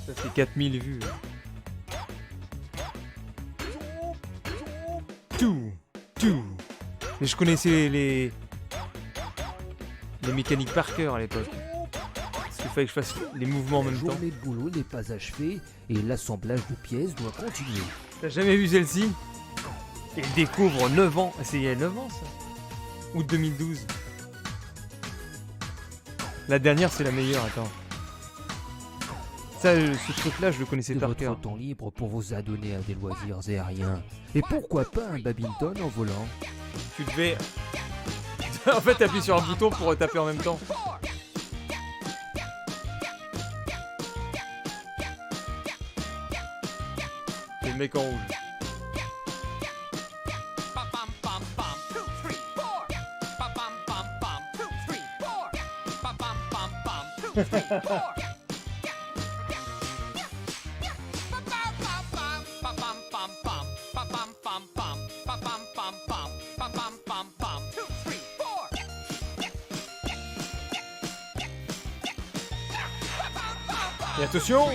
Ça fait 4000 vues. Tout. Mais je connaissais les mécaniques par cœur à l'époque. Parce qu'il fallait que je fasse les mouvements en La même temps. journée de boulot n'est pas achevée et l'assemblage de pièces doit continuer. T'as jamais vu celle-ci? Il découvre 9 ans. C'est il y a 9 ans ça. Août 2012. La dernière c'est la meilleure, attends. Ça, ce truc-là, je le connaissais C'est par votre cœur. temps libre pour vous adonner à des loisirs aériens. Et pourquoi pas un badminton en volant? Tu devais... en fait, t'appuies sur un bouton pour taper en même temps. C'est le mec en rouge. Et attention!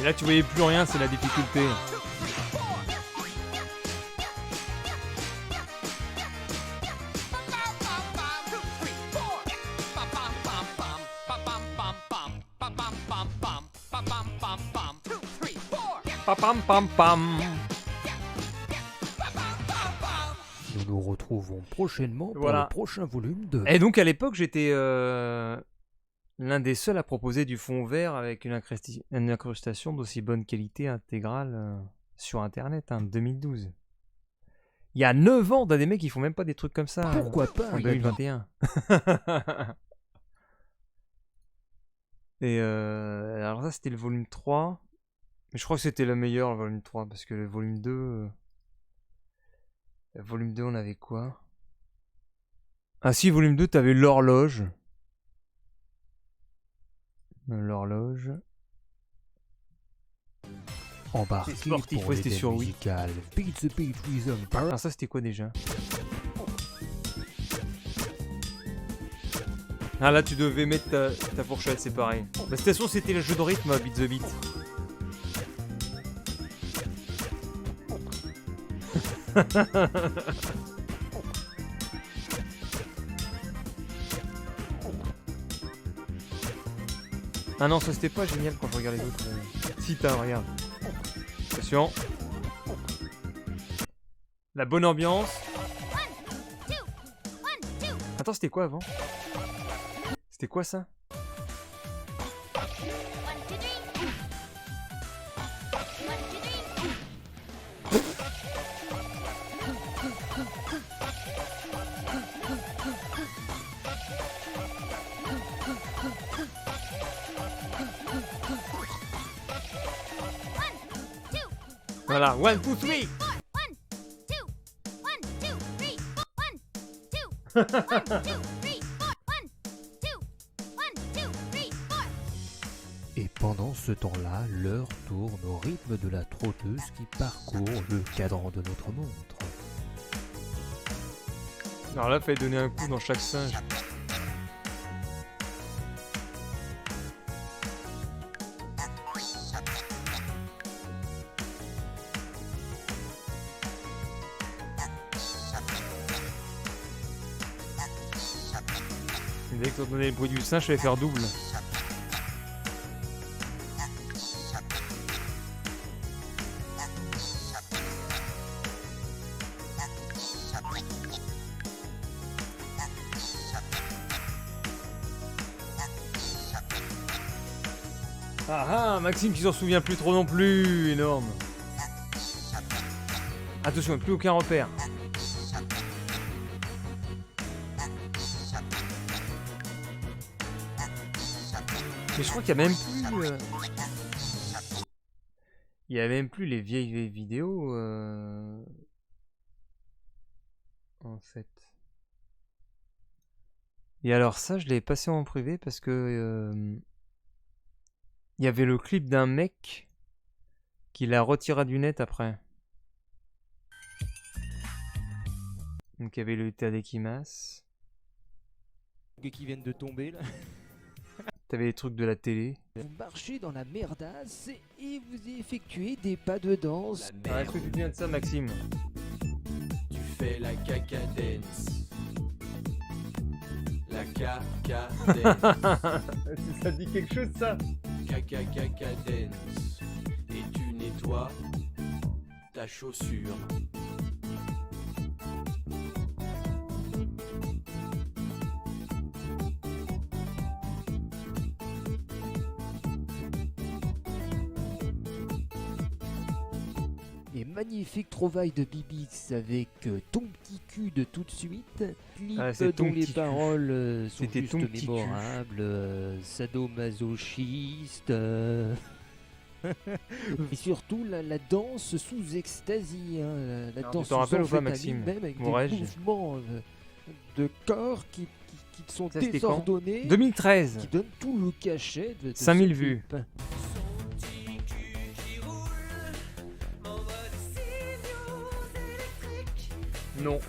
Et là, tu voyais plus rien, c'est la difficulté. Pam pam pam. Nous nous retrouvons prochainement pour Voilà. le prochain volume de... Et donc à l'époque, j'étais l'un des seuls à proposer du fond vert avec une incrustation d'aussi bonne qualité intégrale sur Internet, 2012. Il y a 9 ans, t'as des mecs qui font même pas des trucs comme ça. Pourquoi pas En un badminton 2021. Et alors ça, c'était le volume 3. Mais je crois que c'était le meilleur, le volume 3, parce que le volume 2... Le volume 2, on avait quoi? Ah si, volume 2, t'avais l'horloge. L'horloge. Embarqué C'est sportif, pour ouais, les c'était thèmes sur Wii. musicales. Beat the Beat Rhythm Power. Alors ça, c'était quoi déjà? Ah là, tu devais mettre ta fourchette, c'est pareil. Bah, de toute façon, c'était le jeu de rythme, Beat the Beat. Ah non, ça c'était pas génial quand je regarde les autres. Si t'as, regarde. Attention. La bonne ambiance. Attends, c'était quoi avant? C'était quoi ça? Voilà, 1, 2, 3. Et pendant ce temps-là, l'heure tourne au rythme de la trotteuse qui parcourt le cadran de notre montre. Alors là, fallait donner un coup dans chaque singe. Dès que t'entendais le bruit du singe, je vais faire double. Ah ah, Maxime qui s'en souvient plus trop non plus, énorme. Attention, plus aucun repère. Mais je crois qu'il y a même plus... Il y a même plus les vieilles vidéos en fait. Et alors ça, je l'ai passé en privé parce que il y avait le clip d'un mec qui la retira du net après. Donc il y avait le Tadekimas. Qui viennent de tomber là. T'avais les trucs de la télé. Vous marchez dans la merdasse et vous effectuez des pas de danse. Ah, est-ce que tu te souviens de ça, Maxime? Tu fais la caca dance. La caca dance. Ça dit quelque chose, ça? Caca caca dance. Et tu nettoies ta chaussure. Et magnifique trouvaille de Bibix avec ton petit cul de tout de suite. Clip Ah, c'est ton dont les petit cul. paroles sont C'était juste ton petit cul. mémorables. Sadomasochiste. Et surtout la danse sous extasie. Hein, la Alors, danse tu t'en rappelles sous ou pas, amphétamine, Maxime? même avec Mourrais-je? des mouvements de corps qui sont Ça, c'était quand? désordonnés. 2013. Qui donnent tout le cachet de 5000 ce vues. clip. Non.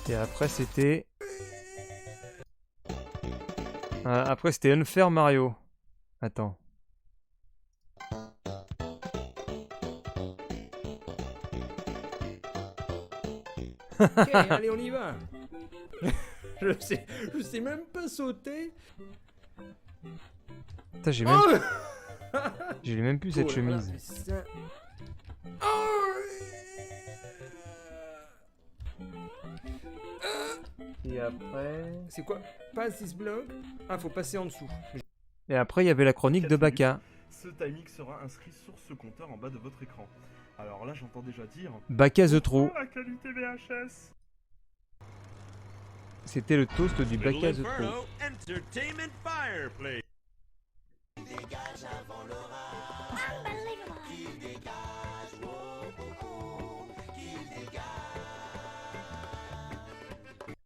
Et après c'était... après c'était Unfair Mario. Attends. Ok, allez, on y va. je sais même pas sauter. Putain, j'ai même... J'ai même plus cette Oh là là, chemise. mais ça- Et après... C'est quoi? Pass this blog? Ah, faut passer en dessous. Et après il y avait la chronique de Baka. Ce timing sera inscrit sur ce compteur en bas de votre écran. Alors là, j'entends déjà dire... Baka the True. Oh, la qualité VHS. C'était le toast du Baka the True. Entertainment Fireplace.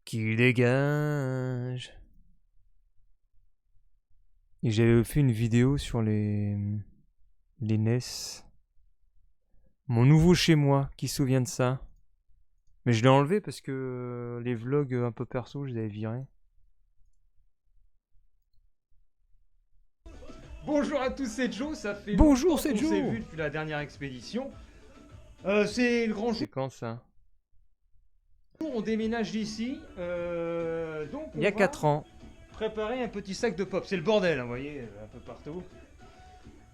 Qui dégage. Et j'avais fait une vidéo sur les NES. Mon nouveau chez moi, qui se souvient de ça? Mais je l'ai enlevé parce que les vlogs un peu perso, je les avais virés. Bonjour à tous, c'est Joe, ça fait Bonjour, longtemps c'est qu'on s'est Joe. vu depuis la dernière expédition. C'est le grand jour, C'est quand ça? on déménage d'ici, donc Il y a 4 ans. préparer un petit sac de pop. C'est le bordel, hein, vous voyez, un peu partout.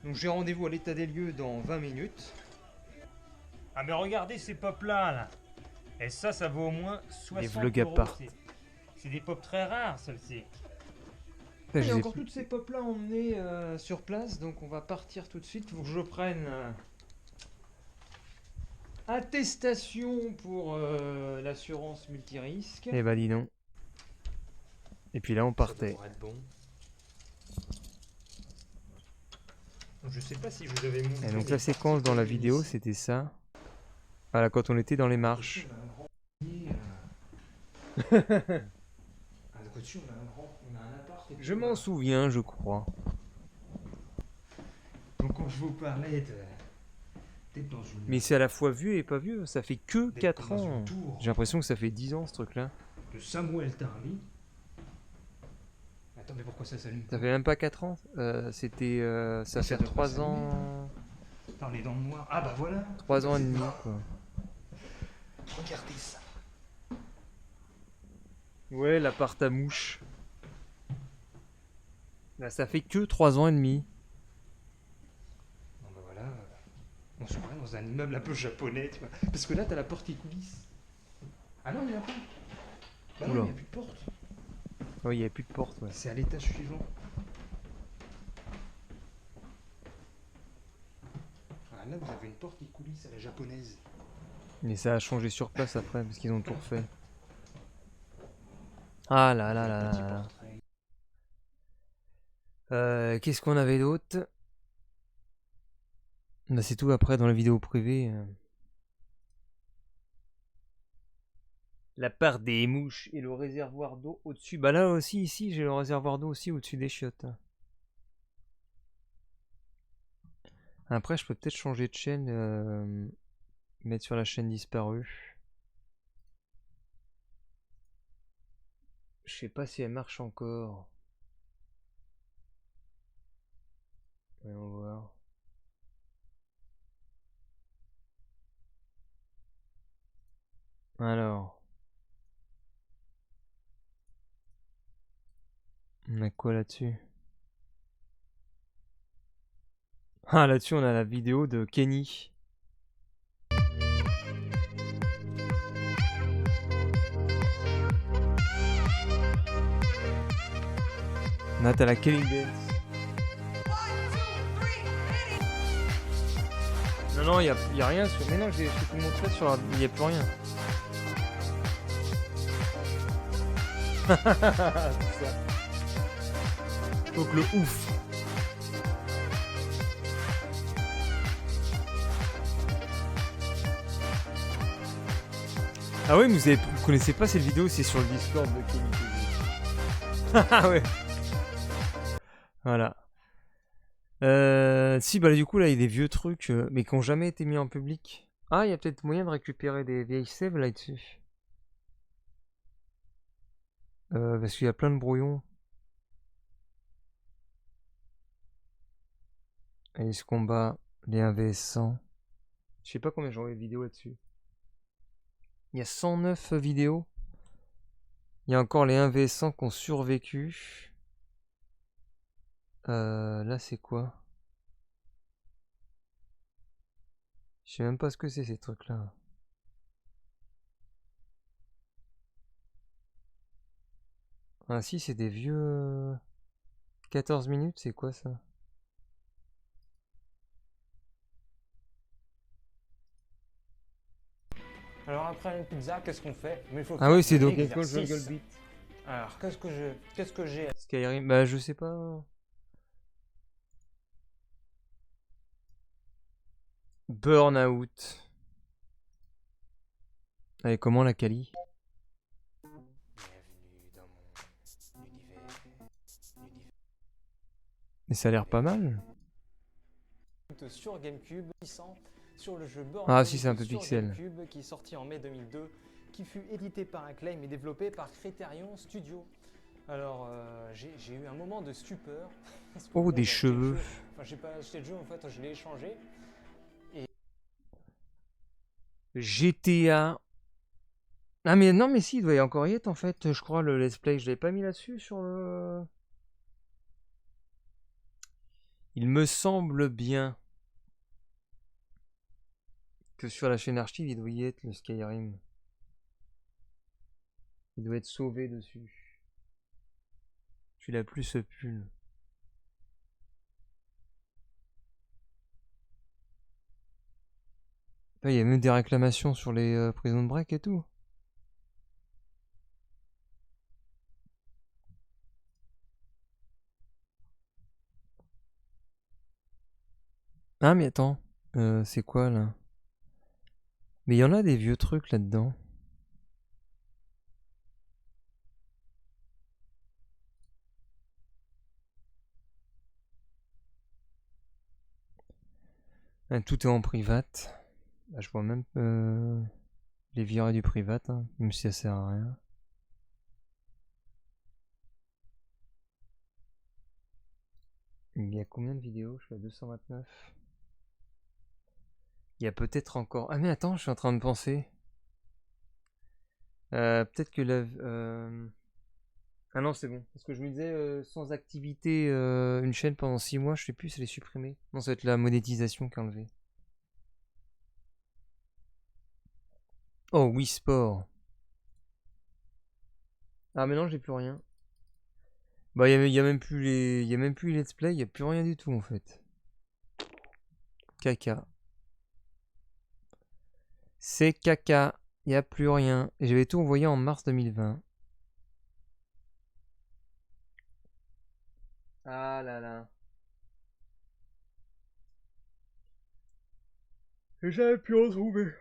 Donc j'ai rendez-vous à l'état des lieux dans 20 minutes. Ah mais regardez ces pop là. Et ça vaut au moins 60 vlogs à euros. part. C'est des pop très rares, celles-ci. Putain, Il je y a les ai encore plus. toutes ces pop là emmenées sur place, donc on va partir tout de suite pour que je prenne attestation pour l'assurance multirisque. Eh bah dis donc. Et puis là on partait. Ça devrait être bon. Je sais pas si je vous avais montré. Et donc la séquence dans la vidéo c'était ça. Voilà, quand on était dans les marches. Je m'en souviens, je crois. Donc quand je vous parlais d'être dans une... Mais c'est à la fois vieux et pas vieux, ça fait que d'être 4 dans une ans. tour J'ai l'impression que ça fait 10 ans ce truc-là. de Samuel Tarly. Attends, mais pourquoi ça s'allume? Ça fait même pas 4 ans. C'était. Ça Ça fait doit pas 3 ans. Attends, on est dans le noir. Ah bah voilà. 3 ans et demi quoi. Regardez ça. Ouais, l'appart à mouche. Là, ça fait que 3 ans et demi. Bon bah voilà. On se croirait dans un immeuble un peu japonais, tu vois. Parce que là, t'as la porte qui coulisse. Ah non, il n'y en a pas. Bah non, Oula. il n'y a plus de porte. Oh, il n'y a plus de porte, ouais. C'est à l'étage suivant. Ah, là, vous avez une porte qui coulisse à la japonaise. Mais ça a changé sur place après, parce qu'ils ont tout refait. Ah là là là Petit là là. portrait. Qu'est-ce qu'on avait d'autre? Bah, c'est tout après dans la vidéo privée. La part des mouches et le réservoir d'eau au-dessus. Bah là aussi, ici, j'ai le réservoir d'eau aussi au-dessus des chiottes. Après, je peux peut-être changer de chaîne. Mettre sur la chaîne disparue. Je sais pas si elle marche encore. Voyons voir. Alors. On a quoi là-dessus? Ah, là-dessus, on a la vidéo de Kenny. Là, t'as la Kelly Dance. Non, non, y a rien sur... Mais non, je t'ai tout montré sur la... Y a plus rien. C'est ça. Donc le ouf. Ah ouais, mais vous connaissez pas cette vidéo, c'est sur le Discord de Kenny TV. Ah ouais. Voilà. Si, bah du coup, là, il y a des vieux trucs, mais qui ont jamais été mis en public. Ah, il y a peut-être moyen de récupérer des vieilles saves là-dessus. Parce qu'il y a plein de brouillons. Et ce combat, les 1vs100. Je sais pas combien j'aurai de vidéos là-dessus. Il y a 109 vidéos. Il y a encore les 1vs100 qui ont survécu. Là, c'est quoi? Je sais même pas ce que c'est ces trucs-là. Ah si, c'est des vieux... 14 minutes, c'est quoi ça? Alors après une pizza, qu'est-ce qu'on fait? Mais il faut Ah faire oui, c'est un Donkey Kong exercice. Jungle Beat. Alors qu'est-ce que j'ai? Skyrim, bah je sais pas. Burnout. Allez, comment la Kali? Bienvenue dans mon univers. Mais ça a l'air pas mal. Sur GameCube, sur le jeu Burnout Ah si, c'est un peu sur pixel. GameCube, qui est sorti en mai 2002, qui fut édité par Acclaim et développé par Criterion Studio. Alors j'ai eu un moment de stupeur. Parce que, Oh, bon, des j'ai acheté cheveux. le jeu. Enfin, j'ai pas acheté le jeu, en fait, je l'ai échangé. GTA. Ah mais non, mais si, il doit y encore y être en fait, je crois, le let's play. Je l'avais pas mis là-dessus sur le... Il me semble bien que sur la chaîne archive, il doit y être le Skyrim. Il doit être sauvé dessus. Tu l'as plus ce pull. Il y a même des réclamations sur les prisons de break et tout. Ah mais attends, c'est quoi là? Mais il y en a des vieux trucs là-dedans. Ah, tout est en private. Bah, je vois même les virer du private, hein, même si ça sert à rien. Il y a combien de vidéos? Je suis à 229. Il y a peut-être encore... Ah mais attends, je suis en train de penser. Peut-être que la... Ah non, c'est bon. Parce que je me disais, sans activité, une chaîne pendant 6 mois, je sais plus si elle est supprimée. Non, ça va être la monétisation qui est enlevée. Oh, Wii Sport. Ah mais non, j'ai plus rien. Bah, y a même plus les let's play, y a plus rien du tout en fait. Caca. C'est caca, y a plus rien. Et j'avais tout envoyé en mars 2020. Ah là là. Et j'avais pu en trouver.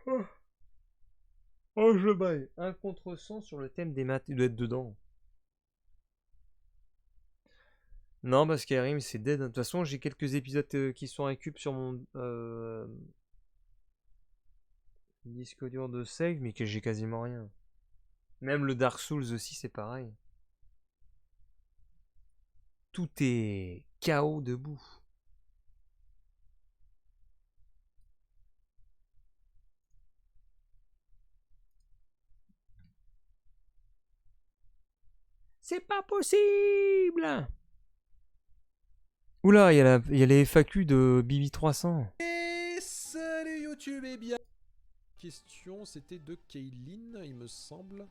Oh, je baille. Un contresens sur le thème des maths. Il doit être dedans. Non, parce Skyrim, c'est dead. De toute façon, j'ai quelques épisodes qui sont récup sur mon disque dur de save, mais que j'ai quasiment rien. Même le Dark Souls aussi, c'est pareil. Tout est KO debout. C'est pas possible! Oula, il y a les FAQ de Bibi 300. Et salut YouTube et bien. Question, c'était de Kaylin, il me semble.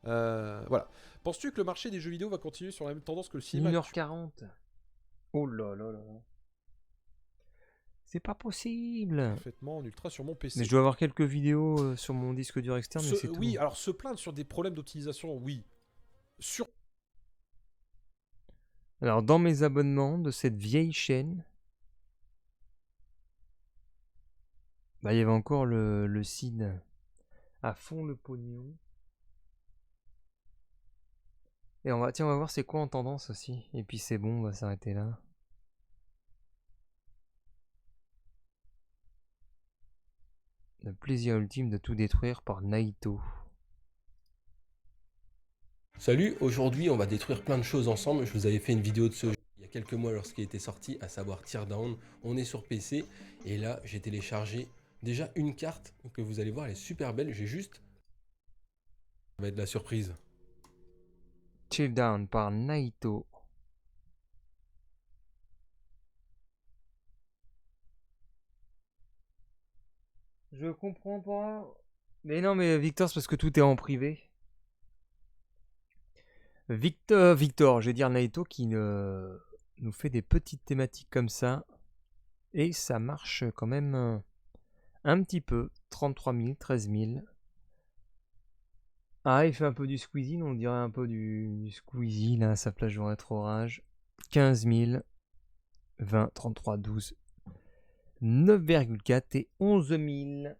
Voilà. Penses-tu que le marché des jeux vidéo va continuer sur la même tendance que le cinéma? 1h40. Oh là là là. C'est pas possible. Parfaitement en ultra sur mon PC. Mais je dois avoir quelques vidéos sur mon disque dur externe, mais c'est tout. Oui, alors se plaindre sur des problèmes d'optimisation, oui. Alors, dans mes abonnements de cette vieille chaîne, bah, il y avait encore le CID à fond le pognon. Et on va voir c'est quoi en tendance aussi. Et puis c'est bon, on va s'arrêter là. Le plaisir ultime de tout détruire par Naito. Salut, aujourd'hui on va détruire plein de choses ensemble. Je vous avais fait une vidéo de ce jeu il y a quelques mois lorsqu'il était sorti, à savoir Teardown. On est sur PC et là j'ai téléchargé déjà une carte que vous allez voir, elle est super belle. J'ai juste... Ça va être la surprise. Teardown par Naito. Je comprends pas. Mais non, mais Victor, c'est parce que tout est en privé. Victor, je vais dire Naito qui nous fait des petites thématiques comme ça. Et ça marche quand même un petit peu. 33 000, 13 000. Ah, il fait un peu du Squeezie, on dirait un peu du Squeezie, là, sa plage de rétro-rage. 15 000, 20, 33, 12, 9,4 et 11 000.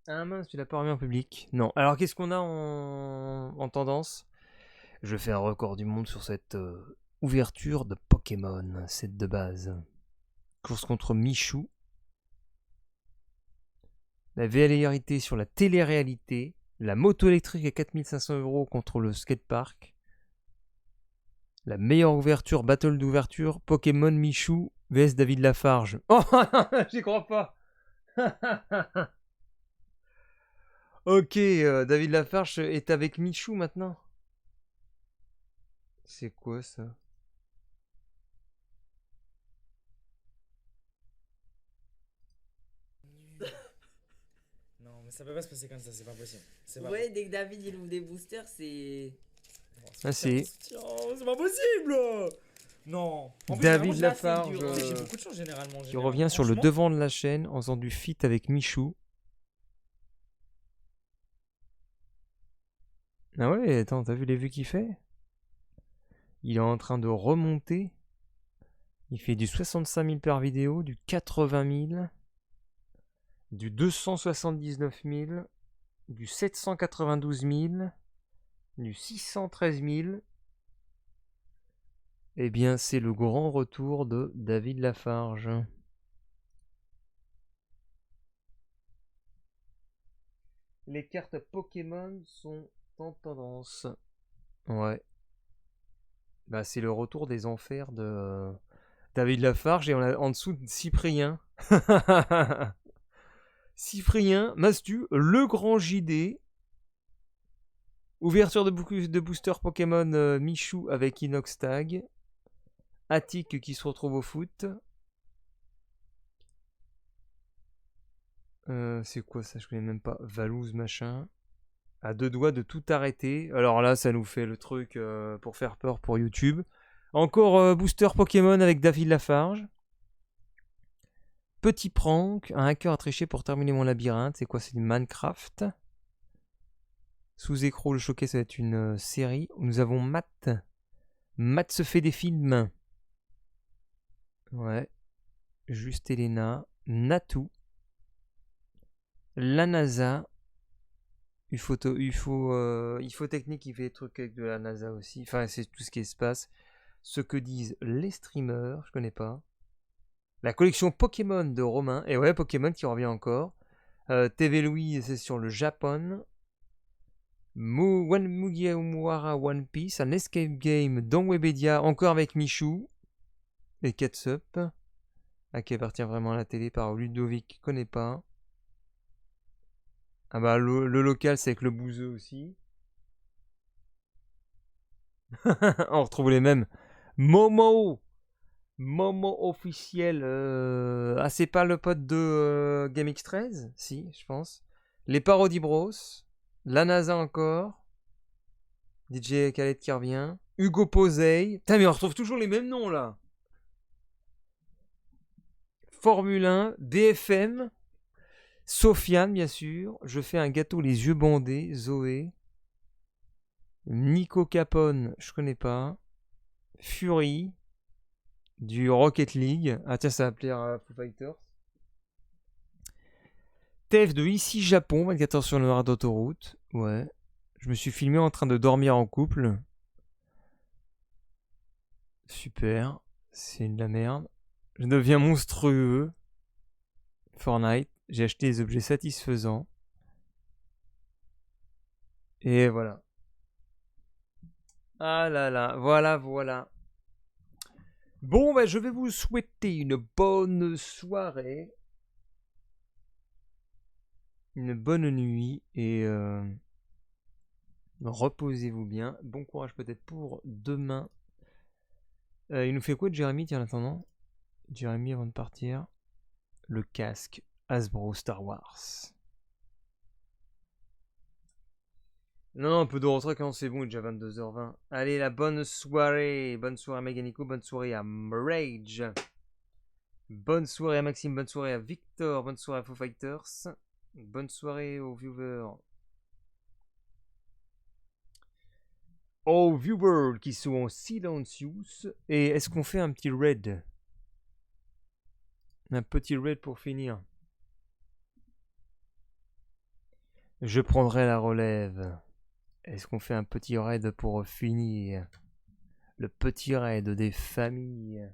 Ah mince, tu l'as pas remis en public. Non. Alors, qu'est-ce qu'on a en tendance? Je fais un record du monde sur cette ouverture de Pokémon, c'est de base. Course contre Michou. La VLRité sur la télé-réalité. La moto électrique à 4500 € contre le skatepark. La meilleure ouverture, battle d'ouverture, Pokémon Michou vs David Lafarge. Oh, j'y crois pas. Ok, David Lafarge est avec Michou maintenant. C'est quoi ça? Non, mais ça peut pas se passer comme ça, c'est pas possible. Ouais, dès que David il ouvre des boosters, c'est. Ah si. C'est pas possible! Non. En plus, David généralement, Lafarge j'ai beaucoup de chance généralement. qui revient sur le devant de la chaîne en faisant du feat avec Michou. Ah ouais, attends, t'as vu les vues qu'il fait? Il est en train de remonter. Il fait du 65 000 par vidéo, du 80 000, du 279 000, du 792 000, du 613 000. Eh bien, c'est le grand retour de David Lafarge. Les cartes Pokémon sont en tendance. Ouais. Bah, c'est le retour des enfers de David Lafarge et on a en dessous Cyprien. Cyprien, Mastu, le grand JD. Ouverture de booster Pokémon Michou avec Inox Tag. Attic qui se retrouve au foot. C'est quoi ça? Je connais même pas. Valouz machin. À deux doigts de tout arrêter. Alors là, ça nous fait le truc pour faire peur pour YouTube. Encore booster Pokémon avec David Lafarge. Petit prank. Un hacker a triché pour terminer mon labyrinthe. C'est quoi? C'est du Minecraft. Sous écran, le choquet, ça va être une série. Nous avons Matt. Matt se fait des films. Ouais. Juste Elena. Natou. La NASA. UFO Technique qui fait des trucs avec de la NASA aussi. Enfin, c'est tout ce qui est espace. Ce que disent les streamers, je connais pas. La collection Pokémon de Romain. Et ouais, Pokémon qui revient encore. TV Louis, c'est sur le Japon. Mugiwara One Piece. Un escape game dans Webedia. Encore avec Michou. Et Catsup. Qui appartient vraiment à la télé par Ludovic, je connais pas. Ah bah le local c'est avec le bouseux aussi. On retrouve les mêmes. Momo officiel. Ah c'est pas le pote de GameX13? Si, je pense. Les Parodies Bros. La NASA encore. DJ Khaled qui revient. Hugo Posey. Putain mais on retrouve toujours les mêmes noms là. Formule 1. BFM. Sofiane, bien sûr. Je fais un gâteau les yeux bandés. Zoé. Nico Capone, je connais pas. Fury. Du Rocket League. Ah tiens, ça va plaire à Foo Fighters. Tef de Ici Japon, 24 heures sur le noir d'autoroute. Ouais. Je me suis filmé en train de dormir en couple. Super. C'est de la merde. Je deviens monstrueux. Fortnite. J'ai acheté des objets satisfaisants. Et voilà. Ah là là, voilà. Bon, bah, je vais vous souhaiter une bonne soirée. Une bonne nuit. Et reposez-vous bien. Bon courage peut-être pour demain. Il nous fait quoi de Jérémy, tiens, en attendant? Jérémy, avant de partir. Le casque. Hasbro Star Wars. Non, un peu de retrait quand c'est bon, il est déjà 22h20. Allez, la bonne soirée. Bonne soirée à Meganico, bonne soirée à Rage. Bonne soirée à Maxime, bonne soirée à Victor, bonne soirée à Foo Fighters. Bonne soirée aux viewers. Aux viewers qui sont silencieux. Et est-ce qu'on fait un petit raid? Un petit raid pour finir. Je prendrai la relève. Est-ce qu'on fait un petit raid pour finir? Le petit raid des familles.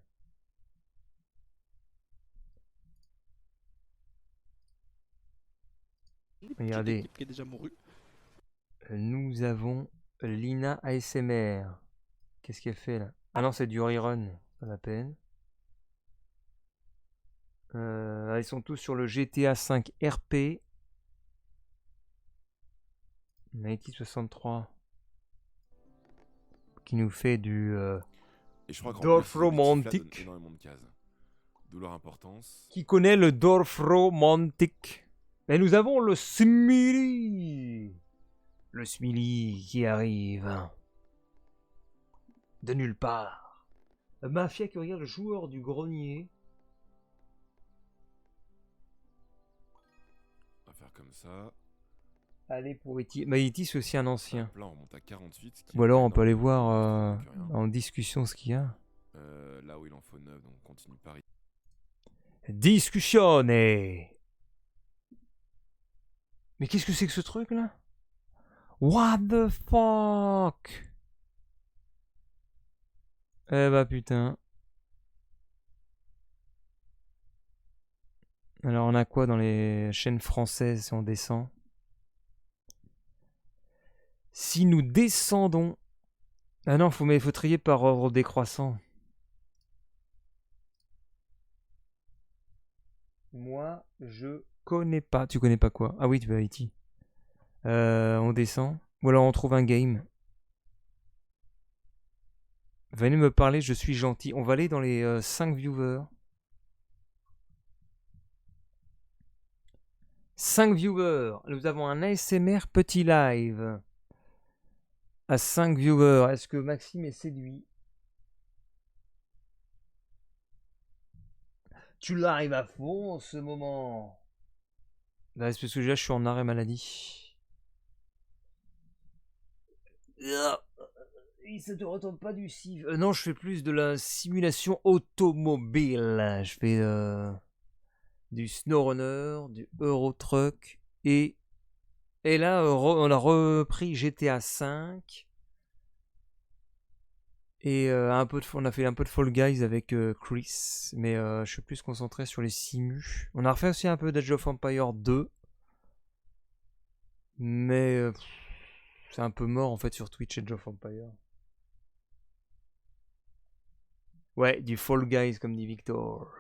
Regardez. Qui est déjà mouru. Nous avons Lina ASMR. Qu'est-ce qu'elle fait là? Ah non, c'est du rerun. Pas la peine. Ils sont tous sur le GTA 5 RP. Nighty 63 qui nous fait du Dorf Romantic. D'où leur importance. Qui connaît le Dorf Romantic? Et nous avons le Smiley. Le Smiley qui arrive de nulle part. La mafia qui regarde le joueur du grenier. On va faire comme ça. Allez pour Iti. Bah Iti c'est aussi un ancien. Là, on monte à 48, Ou alors on peut aller voir en discussion ce qu'il y a. Là où il en faut 9, donc on continue par ici. Discussion. Mais qu'est-ce que c'est que ce truc là? What the fuck? Eh bah putain. Alors on a quoi dans les chaînes françaises si on descend? Si nous descendons... Ah non, faut trier par ordre décroissant. Moi, je connais pas. Tu connais pas quoi? Ah oui, tu vas à IT. On descend. Ou alors on trouve un game. Venez me parler, je suis gentil. On va aller dans les 5 viewers. 5 viewers. Nous avons un ASMR petit live. À 5 viewers. Est-ce que Maxime est séduit? Tu l'arrives à fond en ce moment. Là, parce que là, je suis en arrêt maladie. Ça te retombe pas du CIV. Non, je fais plus de la simulation automobile. Je fais du SnowRunner, du Euro Truck et là, on a repris GTA V et on a fait un peu de Fall Guys avec Chris, mais je suis plus concentré sur les simus. On a refait aussi un peu d'Age of Empire 2, mais c'est un peu mort en fait sur Twitch Age of Empire. Ouais, du Fall Guys comme dit Victor.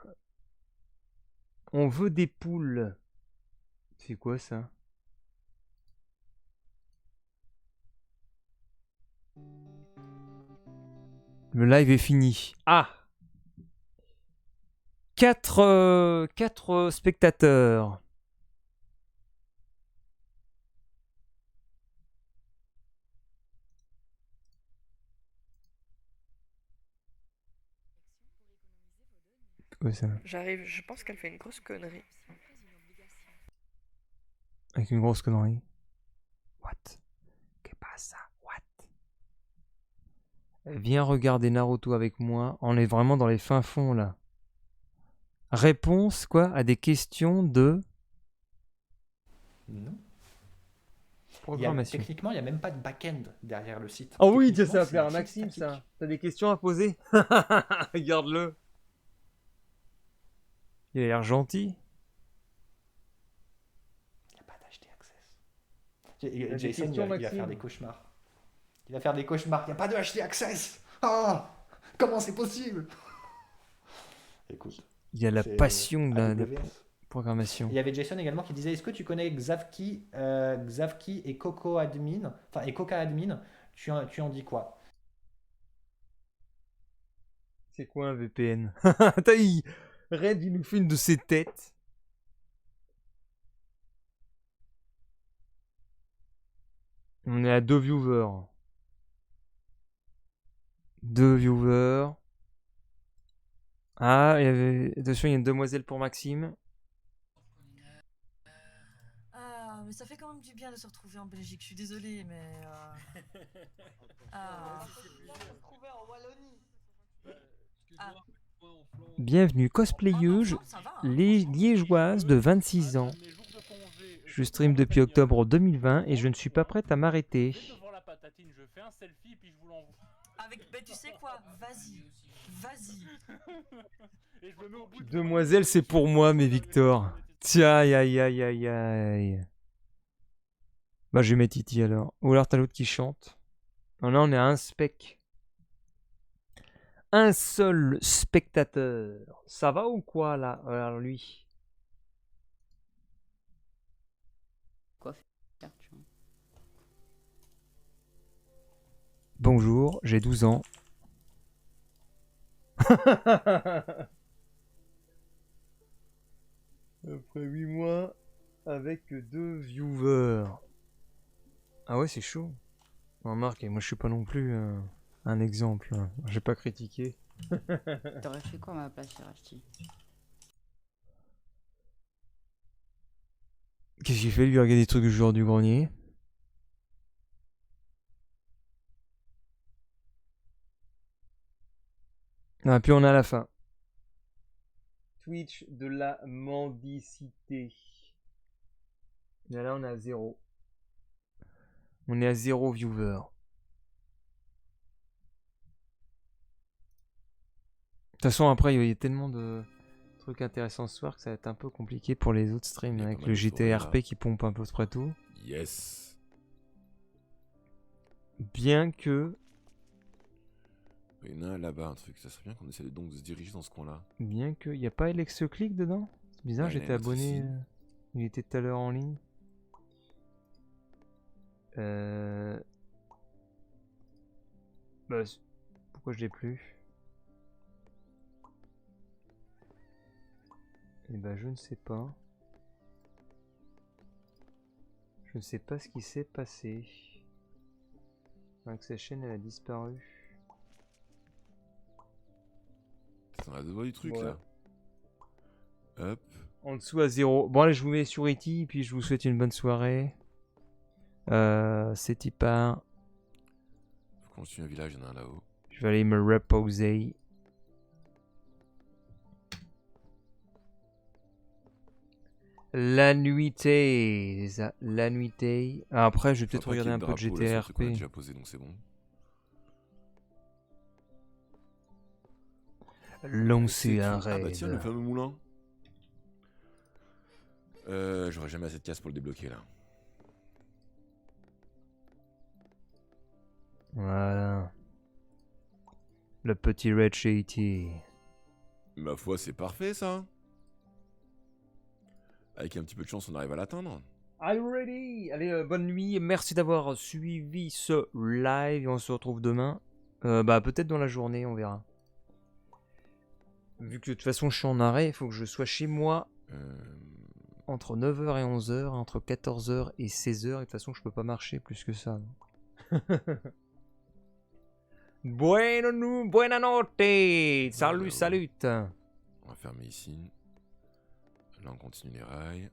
On veut des poules. C'est quoi ça? Le live est fini. Ah! 4 spectateurs. Quoi ça? J'arrive, je pense qu'elle fait une grosse connerie. Avec une grosse connerie. What? Que passa? What? Viens regarder Naruto avec moi. On est vraiment dans les fins fonds là. Réponse quoi à des questions de Non. programmation. Techniquement, il n'y a même pas de back-end derrière le site. Oh oui, ça Techniquement, va plaire à c'est Maxime juste ça. T'as des questions à poser? Regarde-le. Il a l'air gentil. Il n'y a pas d'HT Access. Jason, il va faire des cauchemars. Il va faire des cauchemars. Il n'y a pas de HT Access. Ah, comment c'est possible? Écoute. Il y a la passion de la programmation. Il y avait Jason également qui disait: est-ce que tu connais Xavki et Coco Admin, enfin et Coca Admin, tu en dis quoi? C'est quoi un VPN? Red, il nous fait une de ses têtes. On est à 2 viewers. 2 viewers. Ah, attention, il y a une demoiselle pour Maxime. Ah, mais ça fait quand même du bien de se retrouver en Belgique. Je suis désolée, mais. Ah. Bienvenue, cosplayeuse liégeoise de 26 ans. Je stream depuis octobre 2020 et je ne suis pas prête à m'arrêter. Ben, tu sais quoi? Vas-y. Vas-y. Demoiselle, c'est pour moi, mais Victor. Tiens, aïe, aïe, aïe, aïe, aïe. Bah, je vais mettre Titi alors. Ou alors t'as l'autre qui chante. Non, là, on est à un spec. Un seul spectateur. Ça va ou quoi, là? Alors, lui. Quoi faire, tu vois. Bonjour, j'ai 12 ans. Après 8 mois, avec 2 viewers. Ah ouais, c'est chaud. Remarque, moi je suis pas non plus un exemple. J'ai pas critiqué. T'aurais fait quoi à ma place, Rachti? Qu'est-ce qu'il fait lui regarder des trucs du joueur du grenier? Ah, puis on a la fin. Twitch de la mendicité. Et là, on est à 0. On est à 0 viewer. De toute façon, après, il y a tellement de trucs intéressants ce soir que ça va être un peu compliqué pour les autres streams avec le GTRP qui pompe un peu près tout. Yes. Bien que... Il y en a un là-bas, un truc. Ça serait bien qu'on essaie donc de se diriger dans ce coin-là. Bien que... Il n'y a pas Alex Click dedans? C'est bizarre, Ouais, j'étais abonné... Il était tout à l'heure en ligne. Bah, pourquoi je l'ai plus? Eh ben, je ne sais pas. Je ne sais pas ce qui s'est passé. Sa chaîne elle a disparu. On a deux du truc Voilà. là. Hop. En dessous à 0. Bon allez, je vous mets sur E.T. puis je vous souhaite une bonne soirée. C'est Tipar. Faut qu'on suive un village, il y en a un là-haut. Je vais aller me reposer. La nuitée. C'est ça, la nuitée. Ah, après, je vais peut-être regarder un peu de GTRP. On a déjà posé, donc c'est bon. Lancer un Ah bah raid. tiens, le fameux moulin. J'aurais jamais assez de casse pour le débloquer là. Voilà. Le petit Red Shady. Ma foi, c'est parfait ça. Avec un petit peu de chance, on arrive à l'atteindre. Are you ready? Allez, bonne nuit. Merci d'avoir suivi ce live. Et on se retrouve demain. Bah, peut-être dans la journée, on verra. Vu que de toute façon, je suis en arrêt, il faut que je sois chez moi entre 9h et 11h, entre 14h et 16h. Et de toute façon, je peux pas marcher plus que ça. Buonanotte. Salut, salut. On va fermer ici. Là, on continue les rails.